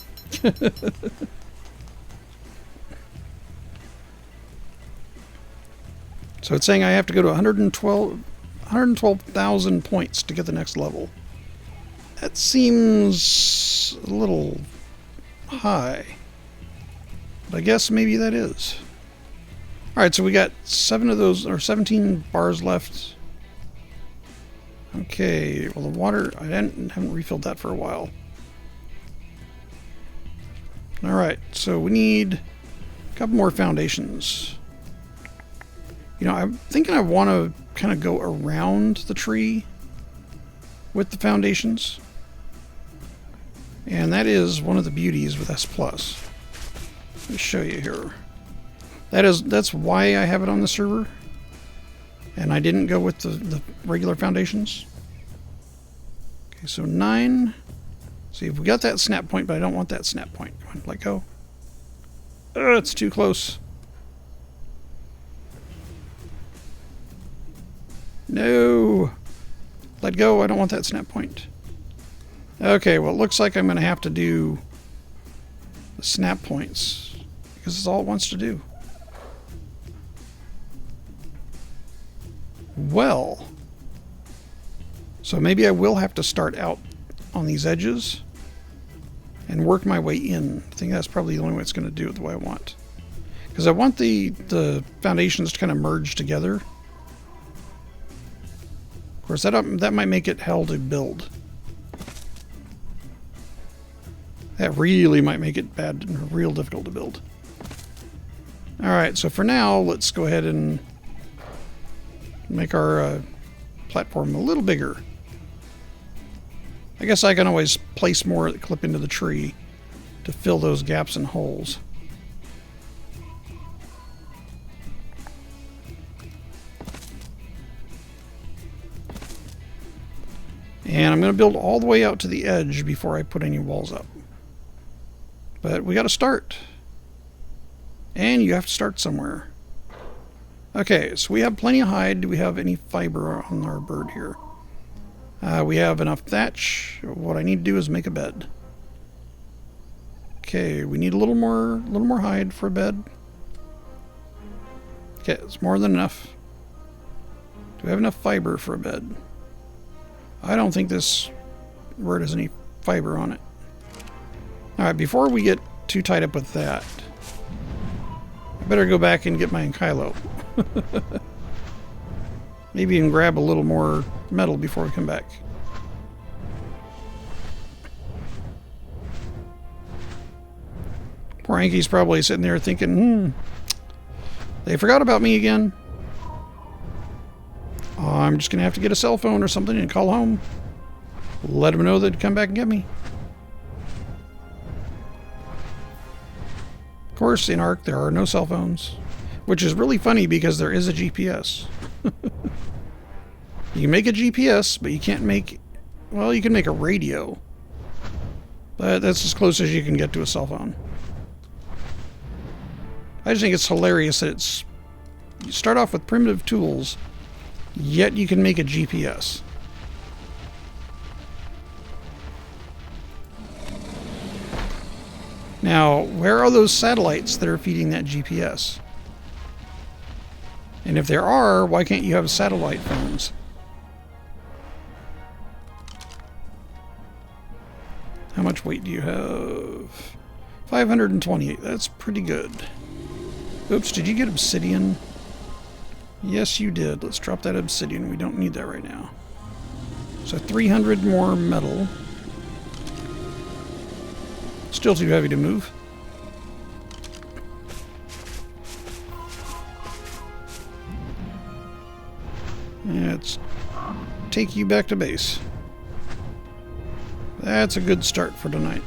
So it's saying I have to go to 112,000 points to get the next level. That seems a little high. But I guess maybe that is. Alright, so we got 7 of those, or 17 bars left. Okay, well the water, I haven't refilled that for a while. Alright, so we need a couple more foundations. You know, I'm thinking I want to kind of go around the tree with the foundations. And that is one of the beauties with S+. Let me show you here. That's why I have it on the server. And I didn't go with the regular foundations. Okay, so 9, See, if we got that snap point, but I don't want that snap point. Come on, let go. Oh, it's too close. No! Let go, I don't want that snap point. Okay, well, it looks like I'm going to have to do the snap points, because it's all it wants to do. Well, so maybe I will have to start out on these edges and work my way in. I think that's probably the only way it's going to do it the way I want. Because I want the foundations to kind of merge together. Of course, that might make it hell to build. That really might make it bad and real difficult to build. Alright, so for now, let's go ahead and make our platform a little bigger. I guess I can always place more that clip into the tree to fill those gaps and holes. And I'm going to build all the way out to the edge before I put any walls up. But we got to start. And you have to start somewhere. Okay, so we have plenty of hide. Do we have any fiber on our bird here? We have enough thatch. What I need to do is make a bed. Okay, we need a little more hide for a bed. Okay, it's more than enough. Do we have enough fiber for a bed? I don't think this bird has any fiber on it. Alright, before we get too tied up with that, I better go back and get my Kylo. Maybe even grab a little more metal before we come back. Poor Anky's probably sitting there thinking, they forgot about me again. I'm just going to have to get a cell phone or something and call home. Let them know they'd come back and get me. Of course, in Ark, there are no cell phones. Which is really funny because there is a GPS. You can make a GPS, but you can't make... Well, you can make a radio. But that's as close as you can get to a cell phone. I just think it's hilarious that it's... You start off with primitive tools, yet you can make a GPS. Now, where are those satellites that are feeding that GPS? And if there are, why can't you have satellite phones? How much weight do you have? 528. That's pretty good. Oops, did you get obsidian? Yes, you did. Let's drop that obsidian. We don't need that right now. So 300 more metal. Still too heavy to move. Let's take you back to base. That's a good start for tonight.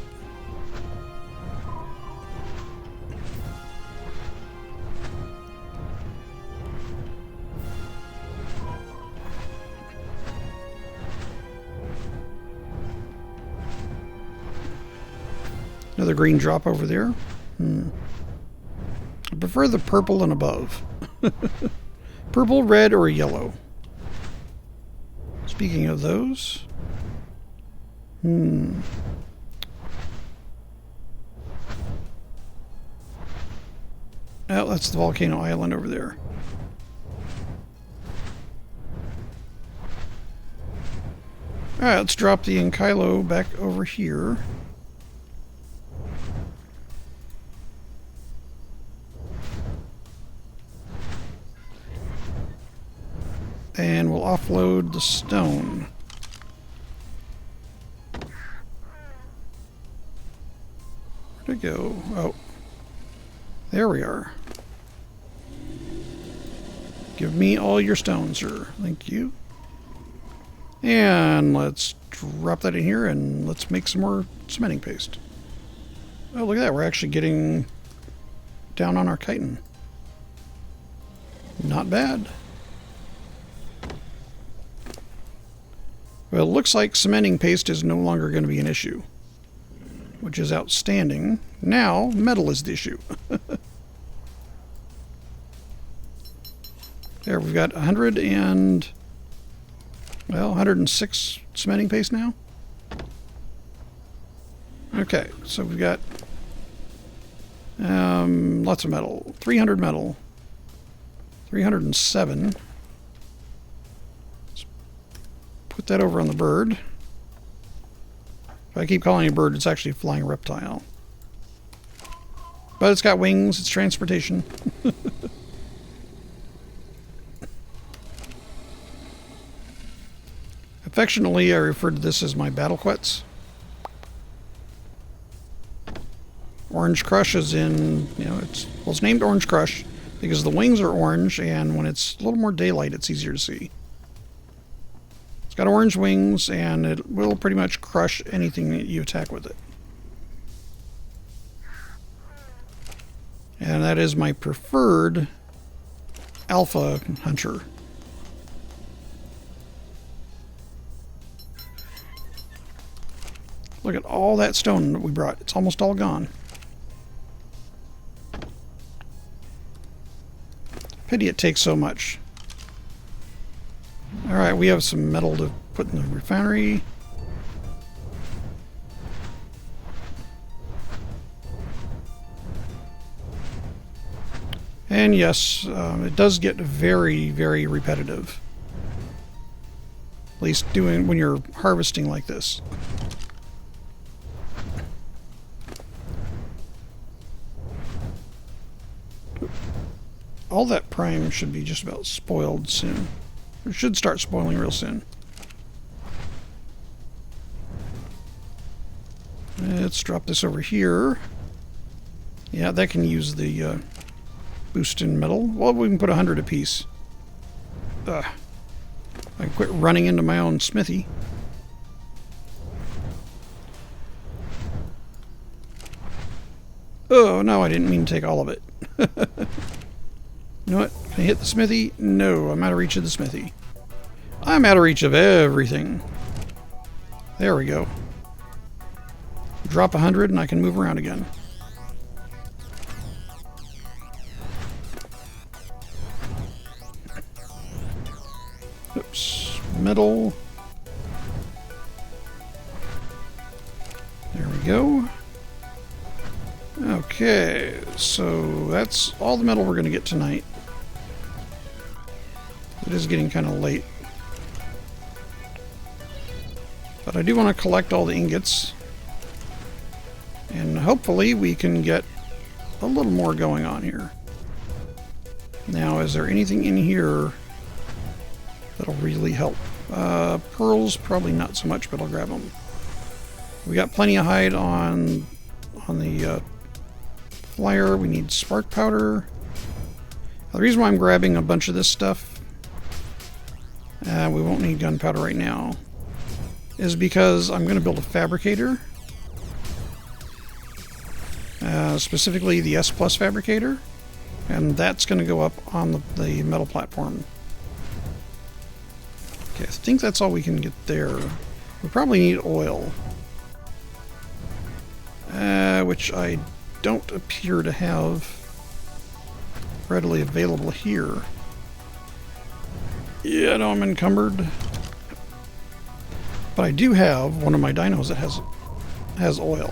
Another green drop over there. I prefer the purple and above. Purple, red, or yellow. Speaking of those... Oh, that's the volcano island over there. Alright, let's drop the Kylo back over here. And we'll offload the stone. Where'd it go? Oh. There we are. Give me all your stone, sir. Thank you. And let's drop that in here and let's make some more cementing paste. Oh, look at that. We're actually getting down on our chitin. Not bad. Well, it looks like cementing paste is no longer going to be an issue. which is outstanding. Now, metal is the issue. There, we've got 106 cementing paste now. Okay, so we've got lots of metal. 300 metal. 307. Let's put that over on the bird. If I keep calling it a bird, it's actually a flying reptile. But it's got wings, it's transportation. Affectionately, I refer to this as my battle quets. Orange Crush is in, it's named Orange Crush because the wings are orange, and when it's a little more daylight, it's easier to see. It's got orange wings, and it will pretty much crush anything that you attack with it. And that is my preferred alpha hunter. Look at all that stone that we brought. It's almost all gone. Pity it takes so much. Alright, we have some metal to put in the refinery. And yes, it does get very, very repetitive. At least doing when you're harvesting like this. All that prime should be just about spoiled soon. It should start spoiling real soon. Let's drop this over here. Yeah, that can use the boost in metal. Well, we can put 100 apiece. I can quit running into my own smithy. Oh, no, I didn't mean to take all of it. You know what? Can I hit the smithy? No, I'm out of reach of the smithy. I'm out of reach of everything. There we go. Drop 100 and I can move around again. Oops. Metal. There we go. Okay, so that's all the metal we're going to get tonight. It is getting kind of late. But I do want to collect all the ingots. And hopefully we can get a little more going on here. Now, is there anything in here that'll really help? Pearls, probably not so much, but I'll grab them. We got plenty of hide on the flyer. We need spark powder. The reason why I'm grabbing a bunch of this stuff, we won't need gunpowder right now, is because I'm going to build a fabricator. Specifically the S Plus fabricator. And that's going to go up on the metal platform. Okay, I think that's all we can get there. We probably need oil. Which I don't appear to have readily available here. Yeah, no, I'm encumbered. But I do have one of my dinos that has oil.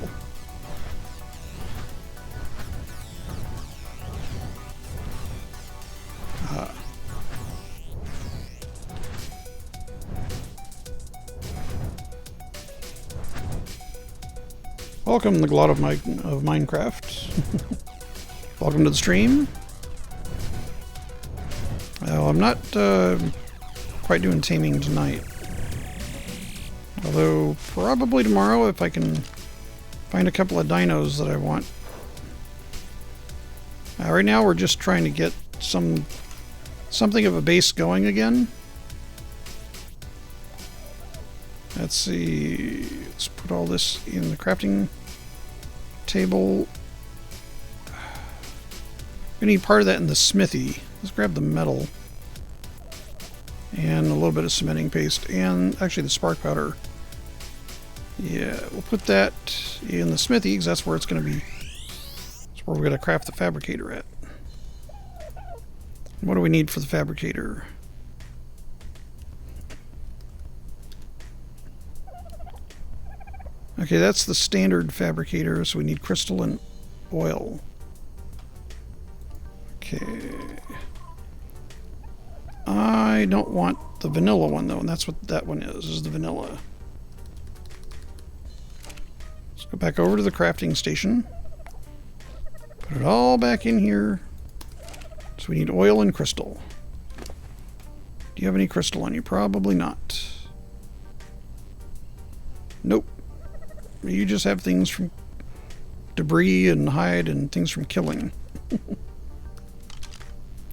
Welcome, the Glot of Minecraft. Welcome to the stream. I'm not quite doing taming tonight. Although, probably tomorrow if I can find a couple of dinos that I want. Right now we're just trying to get something of a base going again. Let's see. Let's put all this in the crafting table. We need part of that in the smithy. Let's grab the metal. And a little bit of cementing paste. And actually the spark powder. Yeah, we'll put that in the smithy because that's where it's going to be. That's where we're going to craft the fabricator at. What do we need for the fabricator? Okay, that's the standard fabricator, so we need crystal and oil. Okay. I don't want the vanilla one, though, and that's what that one is the vanilla. Let's go back over to the crafting station. Put it all back in here. So we need oil and crystal. Do you have any crystal on you? Probably not. Nope. You just have things from debris and hide and things from killing.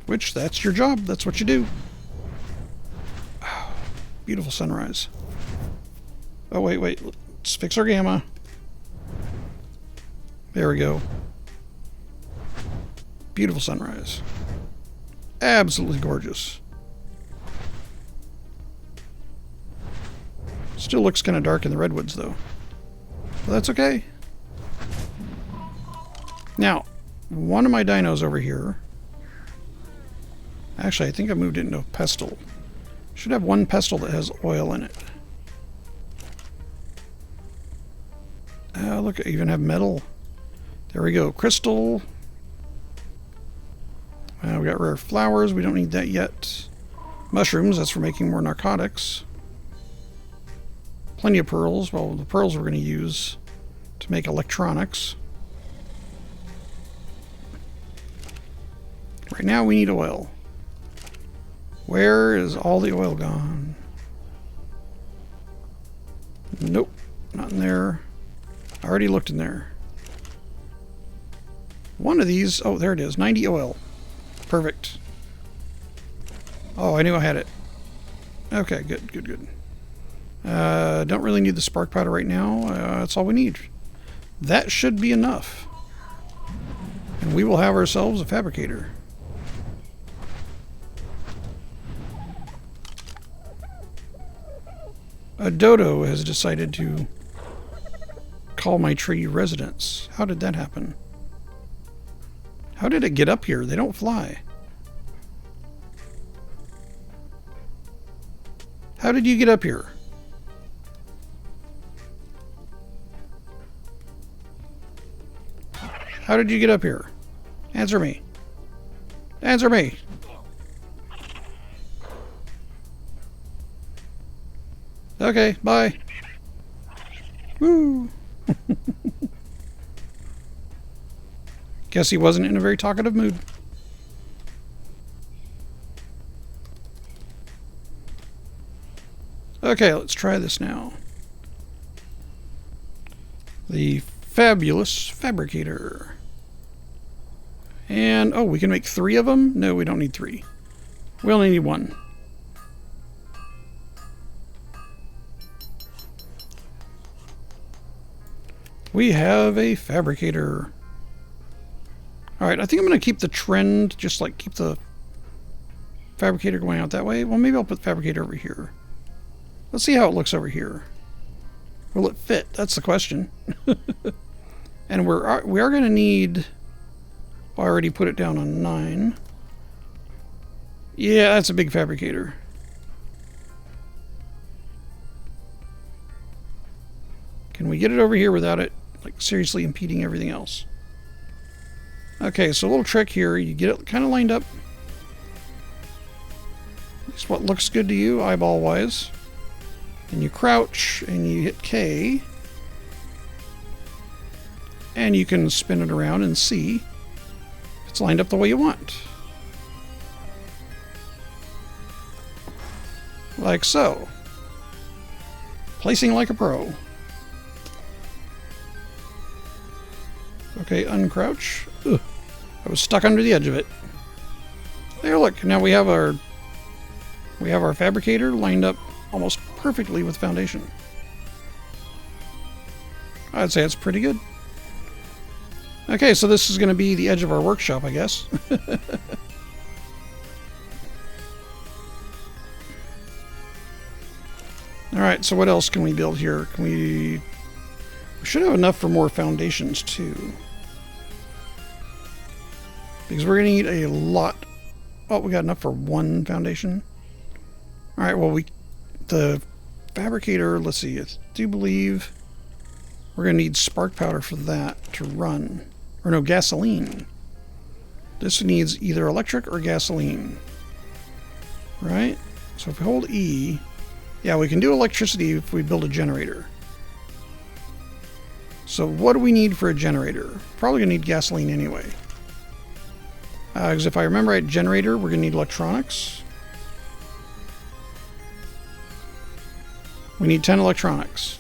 Which, that's your job. That's what you do. Oh, beautiful sunrise. Oh, wait. Let's fix our gamma. There we go. Beautiful sunrise. Absolutely gorgeous. Still looks kind of dark in the redwoods, though. But that's okay. Now, one of my dinos over here... Actually, I think I moved it into a pestle. Should have one pestle that has oil in it. Look, I even have metal. There we go. Crystal. We got rare flowers. We don't need that yet. Mushrooms. That's for making more narcotics. Plenty of pearls. Well, the pearls we're going to use to make electronics. Right now we need oil. Where is all the oil gone? Nope. Not in there. I already looked in there. One of these... Oh, there it is. 90 oil. Perfect. Oh, I knew I had it. Okay, good. Don't really need the spark powder right now. That's all we need. That should be enough. And we will have ourselves a fabricator. A dodo has decided to call my tree residence. How did that happen? How did it get up here? They don't fly. How did you get up here? How did you get up here? Answer me. Answer me. Okay, bye. Woo. Guess he wasn't in a very talkative mood. Okay, let's try this now. The fabulous fabricator. And, oh, we can make 3 of them? No, we don't need 3. We only need 1. We have a fabricator. Alright, I think I'm going to keep the trend, just like keep the fabricator going out that way. Well, maybe I'll put the fabricator over here. Let's see how it looks over here. Will it fit? That's the question. And we are going to need... I already put it down on 9. Yeah, that's a big fabricator. Can we get it over here without it, like, seriously impeding everything else? Okay, so a little trick here. You get it kind of lined up. It's what looks good to you, eyeball-wise. And you crouch, and you hit K. And you can spin it around and see it's lined up the way you want. Like so. Placing like a pro. Okay, uncrouch. Ugh, I was stuck under the edge of it. There, look. Now we have our fabricator lined up almost perfectly with foundation. I'd say it's pretty good. Okay, so this is going to be the edge of our workshop, I guess. Alright, so what else can we build here? Can we We should have enough for more foundations too. Because we're going to need a lot. Oh, we got enough for one foundation. Alright, well, the fabricator, let's see, I do believe we're going to need spark powder for that to run. Or no, gasoline. This needs either electric or gasoline. Right? So if we hold E, yeah, we can do electricity if we build a generator. So what do we need for a generator? Probably going to need gasoline anyway. Because if I remember right, generator, we're going to need electronics. We need 10 electronics.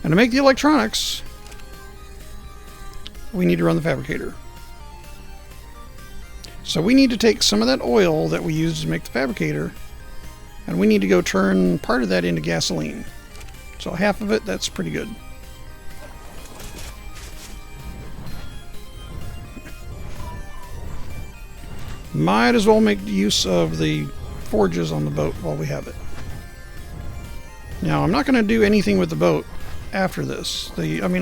And to make the electronics, we need to run the fabricator. So we need to take some of that oil that we use to make the fabricator, and we need to go turn part of that into gasoline. So half of it, that's pretty good. Might as well make use of the forges on the boat while we have it. Now, I'm not going to do anything with the boat after this. I'm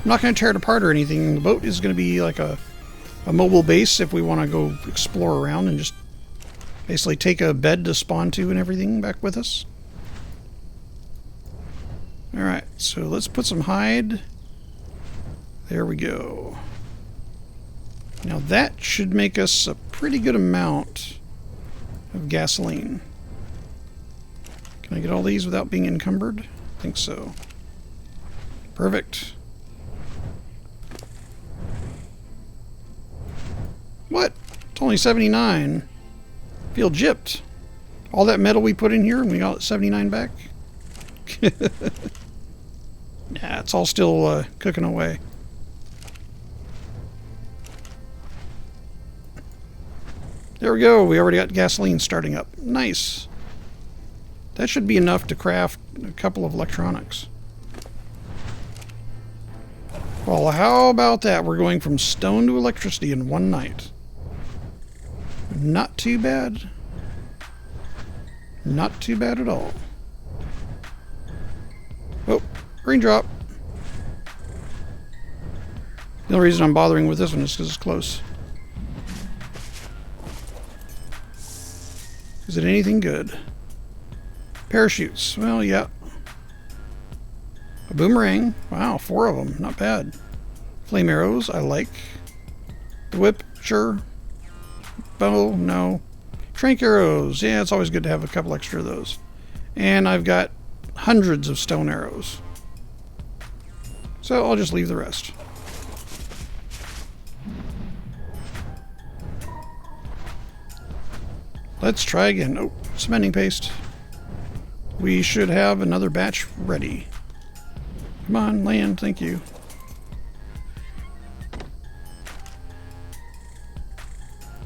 not going to tear it apart or anything. The boat is going to be like a mobile base if we want to go explore around and just basically take a bed to spawn to and everything back with us. Alright, so let's put some hide. There we go. Now that should make us a pretty good amount of gasoline. Can I get all these without being encumbered? I think so. Perfect. What? It's only 79. Feel gypped. All that metal we put in here and we got 79 back? Nah, it's all still cooking away. There we go. We already got gasoline starting up. Nice. That should be enough to craft a couple of electronics. Well, how about that? We're going from stone to electricity in one night. Not too bad. Not too bad at all. Oh, raindrop. The only reason I'm bothering with this one is because it's close. Is it anything good? Parachutes. Well, yeah. A boomerang. Wow, 4 of them. Not bad. Flame arrows. I like. The whip. Sure. Bow. No. Trank arrows. Yeah, it's always good to have a couple extra of those. And I've got hundreds of stone arrows. So I'll just leave the rest. Let's try again. Oh, cementing paste. We should have another batch ready. Come on, land. Thank you.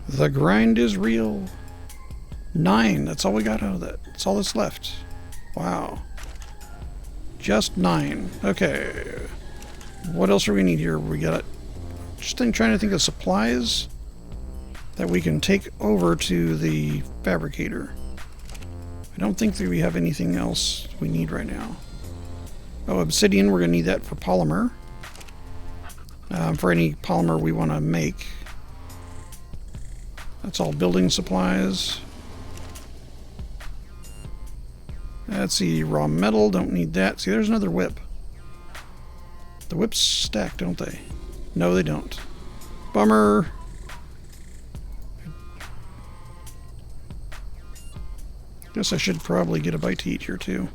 The grind is real. 9. That's all we got out of that. That's all that's left. Wow. Just 9. Okay. What else do we need here? We got just trying to think of supplies that we can take over to the fabricator. I don't think that we have anything else we need right now. Oh, obsidian, we're going to need that for polymer. For any polymer we want to make. That's all building supplies. Let's see, raw metal, don't need that. See, there's another whip. The whips stack, don't they? No, they don't. Bummer. Guess I should probably get a bite to eat here too.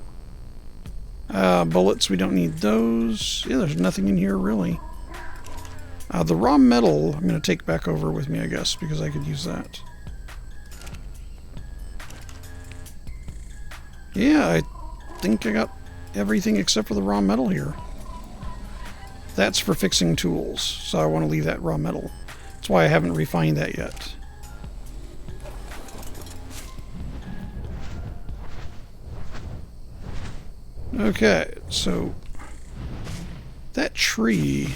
Bullets, we don't need those. Yeah, there's nothing in here really. The raw metal I'm going to take back over with me, I guess, because I could use that. Yeah, I think I got everything except for the raw metal here. That's for fixing tools, so I want to leave that raw metal. That's why I haven't refined that yet. Okay, so that tree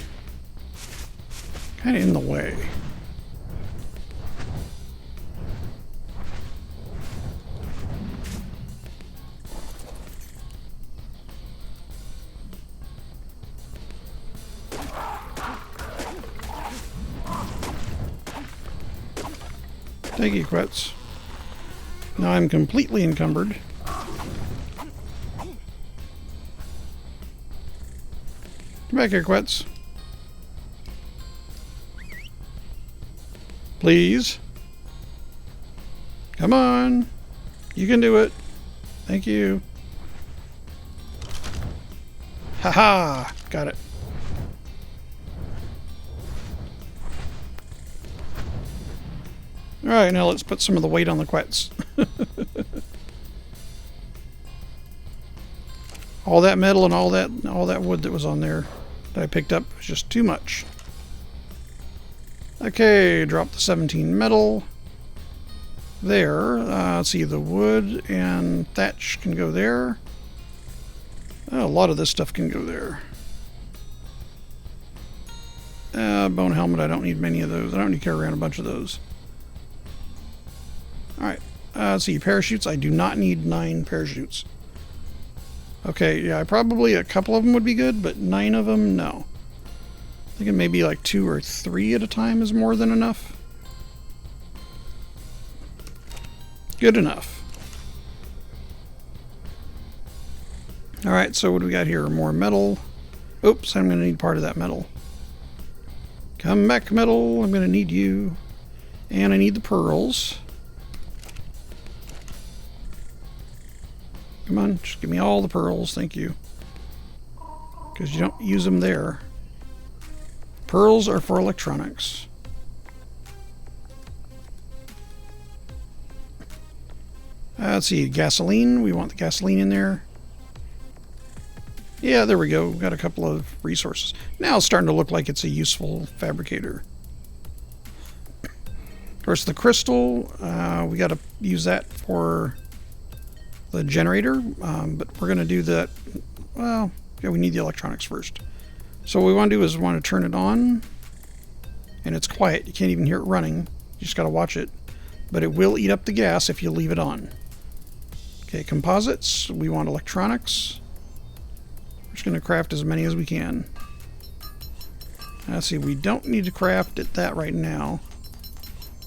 kind of in the way. Thank you, Quetz. Now I'm completely encumbered. Come back here, Quetz. Please. Come on. You can do it. Thank you. Haha! Got it. Alright, now let's put some of the weight on the Quetz. All that metal and all that wood that was on there that I picked up was just too much. Okay, drop the 17 metal. There. Let's see, the wood and thatch can go there. Oh, a lot of this stuff can go there. Bone helmet, I don't need many of those. I don't need to carry around a bunch of those. Alright, let's see, parachutes. I do not need 9 parachutes. Okay, yeah, probably a couple of them would be good, but 9 of them, no. I think maybe like 2 or 3 at a time is more than enough. Good enough. Alright, so what do we got here? More metal. Oops, I'm going to need part of that metal. Come back, metal. I'm going to need you. And I need the pearls. Come on, just give me all the pearls, thank you. Because you don't use them there. Pearls are for electronics. Let's see, gasoline. We want the gasoline in there. Yeah, there we go. We've got a couple of resources. Now it's starting to look like it's a useful fabricator. Of course, the crystal, we got to use that for the generator, but we're going to do that. Well, yeah, we need the electronics first. So what we want to do is we want to turn it on, and it's quiet. You can't even hear it running. You just got to watch it. But it will eat up the gas if you leave it on. Okay, composites. We want electronics. We're just going to craft as many as we can. Let's see, we don't need to craft that right now.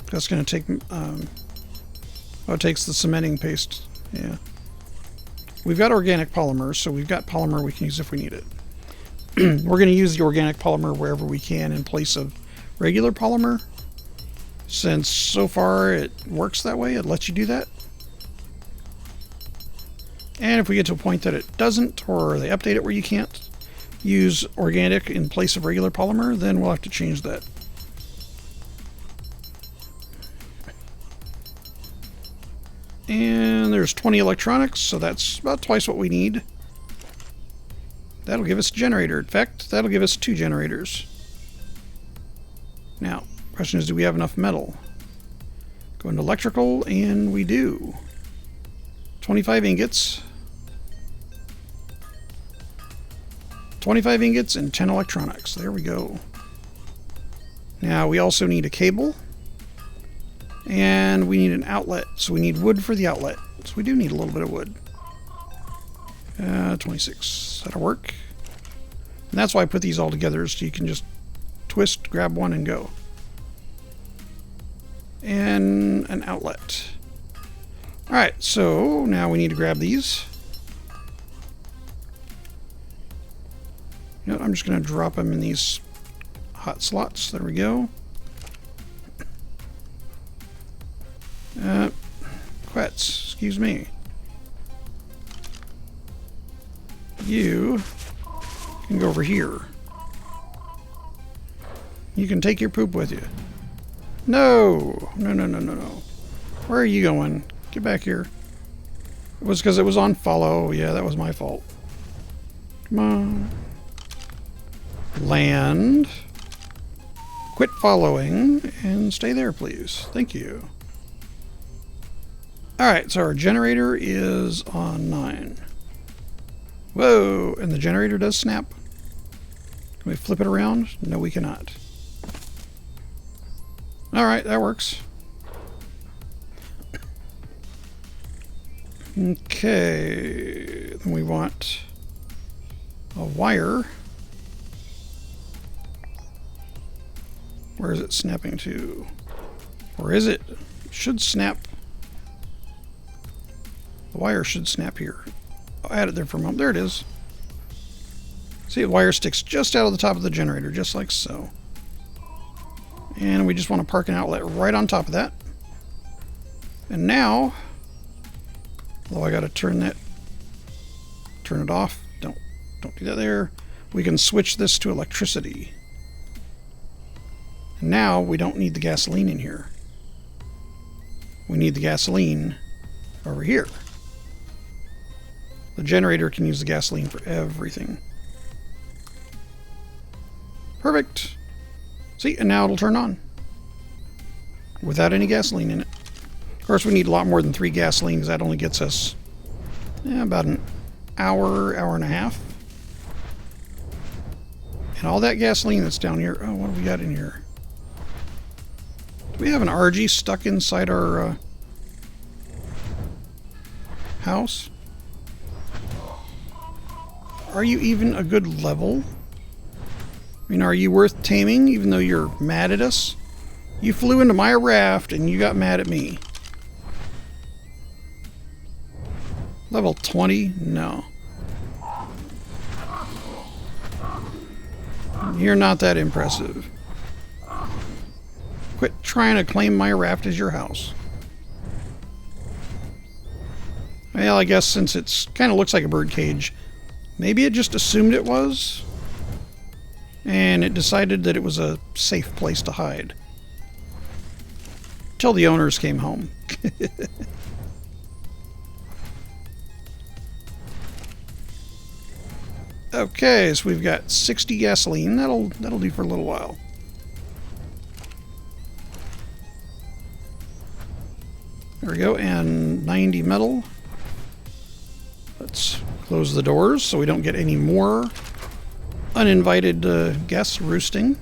That's going to take... oh, it takes the cementing paste. Yeah. We've got organic polymer, so we've got polymer we can use if we need it. We're going to use the organic polymer wherever we can in place of regular polymer. Since so far it works that way, it lets you do that. And if we get to a point that it doesn't, or they update it where you can't use organic in place of regular polymer, then we'll have to change that. And there's 20 electronics, so that's about twice what we need. That'll give us a generator. In fact, that'll give us 2 generators. Now, the question is, do we have enough metal? Go into electrical, and we do. 25 ingots. 25 ingots and 10 electronics. There we go. Now, we also need a cable. And we need an outlet. So we need wood for the outlet. So we do need a little bit of wood. 26. That'll work. And that's why I put these all together, so you can just twist, grab one, and go. And an outlet. Alright, so now we need to grab these. You know, I'm just going to drop them in these hot slots. There we go. Quetz, excuse me. You can go over here. You can take your poop with you. No! No, no, no, no, no. Where are you going? Get back here. It was because it was on follow. Yeah, that was my fault. Come on. Land. Quit following and stay there, please. Thank you. Alright, so our generator is on 9. Whoa! And the generator does snap. Can we flip it around? No, we cannot. Alright, that works. Okay. Then we want a wire. Where is it snapping to? Or is it? should snap. The wire should snap here. I'll add it there for a moment. There it is. See, the wire sticks just out of the top of the generator, just like so. And we just want to park an outlet right on top of that. And now, although I got to turn it off. Don't do that there. We can switch this to electricity. And now we don't need the gasoline in here. We need the gasoline over here. The generator can use the gasoline for everything. Perfect. See, and now it'll turn on without any gasoline in it. Of course, we need a lot more than 3 gasolines. That only gets us about an hour and a half. And all that gasoline that's down here. Oh, what do we got in here? Do we have an RG stuck inside our house? Are you even a good level? I mean, are you worth taming even though you're mad at us? You flew into my raft and you got mad at me. Level 20? No. You're not that impressive. Quit trying to claim my raft as your house. Well, I guess since it's kind of looks like a bird cage, maybe it just assumed it was, and it decided that it was a safe place to hide. Till the owners came home. Okay, so we've got 60 gasoline. That'll do for a little while. There we go, and 90 metal. Let's close the doors so we don't get any more uninvited guests roosting.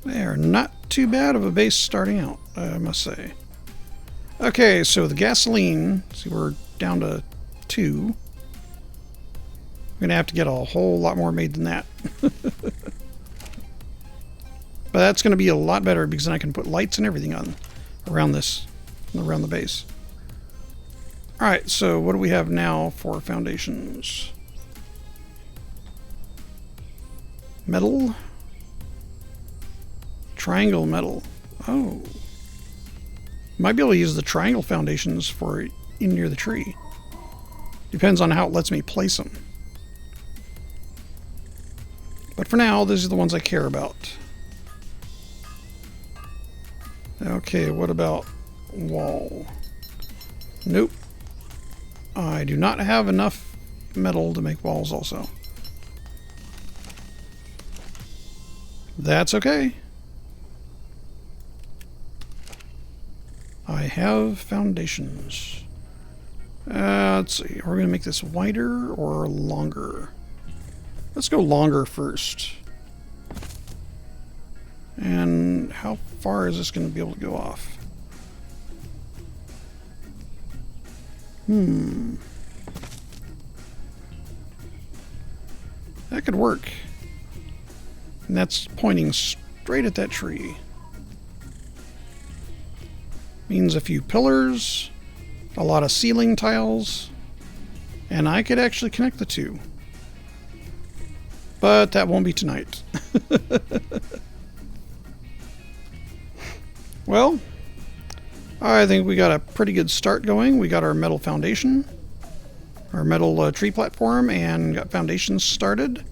They are not too bad of a base starting out, I must say. Okay, so the gasoline, see, we're down to 2. We're going to have to get a whole lot more made than that. But that's going to be a lot better because then I can put lights and everything on around the base. Alright, so what do we have now for foundations? Metal. Triangle metal. Oh. Might be able to use the triangle foundations for in near the tree. Depends on how it lets me place them. But for now, these are the ones I care about. Okay, what about wall? Nope. I do not have enough metal to make walls also. That's okay. I have foundations. Let's see. Are we going to make this wider or longer? Let's go longer first. And how far is this going to be able to go off? That could work. And that's pointing straight at that tree. Means a few pillars, a lot of ceiling tiles, and I could actually connect the two. But that won't be tonight. Well, I think we got a pretty good start going. We got our metal foundation, our metal tree platform, and got foundations started.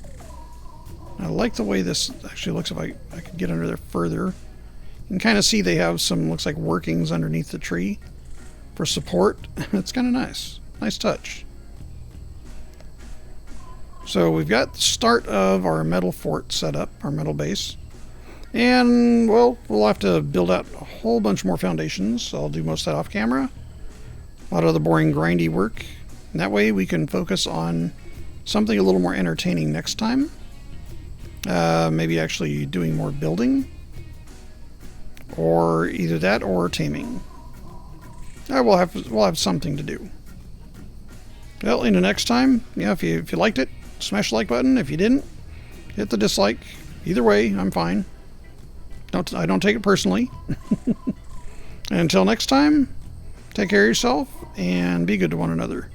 I like the way this actually looks. If I could get under there further. You can kind of see they have some, looks like, workings underneath the tree for support. It's kind of nice. Nice touch. So we've got the start of our metal fort set up, our metal base. And, well, we'll have to build out a whole bunch more foundations. I'll do most of that off camera. A lot of the boring, grindy work. And that way we can focus on something a little more entertaining next time. Maybe actually doing more building. Or either that or taming. We'll have something to do. Well, in the next time, yeah, if you liked it, smash the like button. If you didn't, hit the dislike. Either way, I'm fine. I don't take it personally. And until next time, take care of yourself and be good to one another.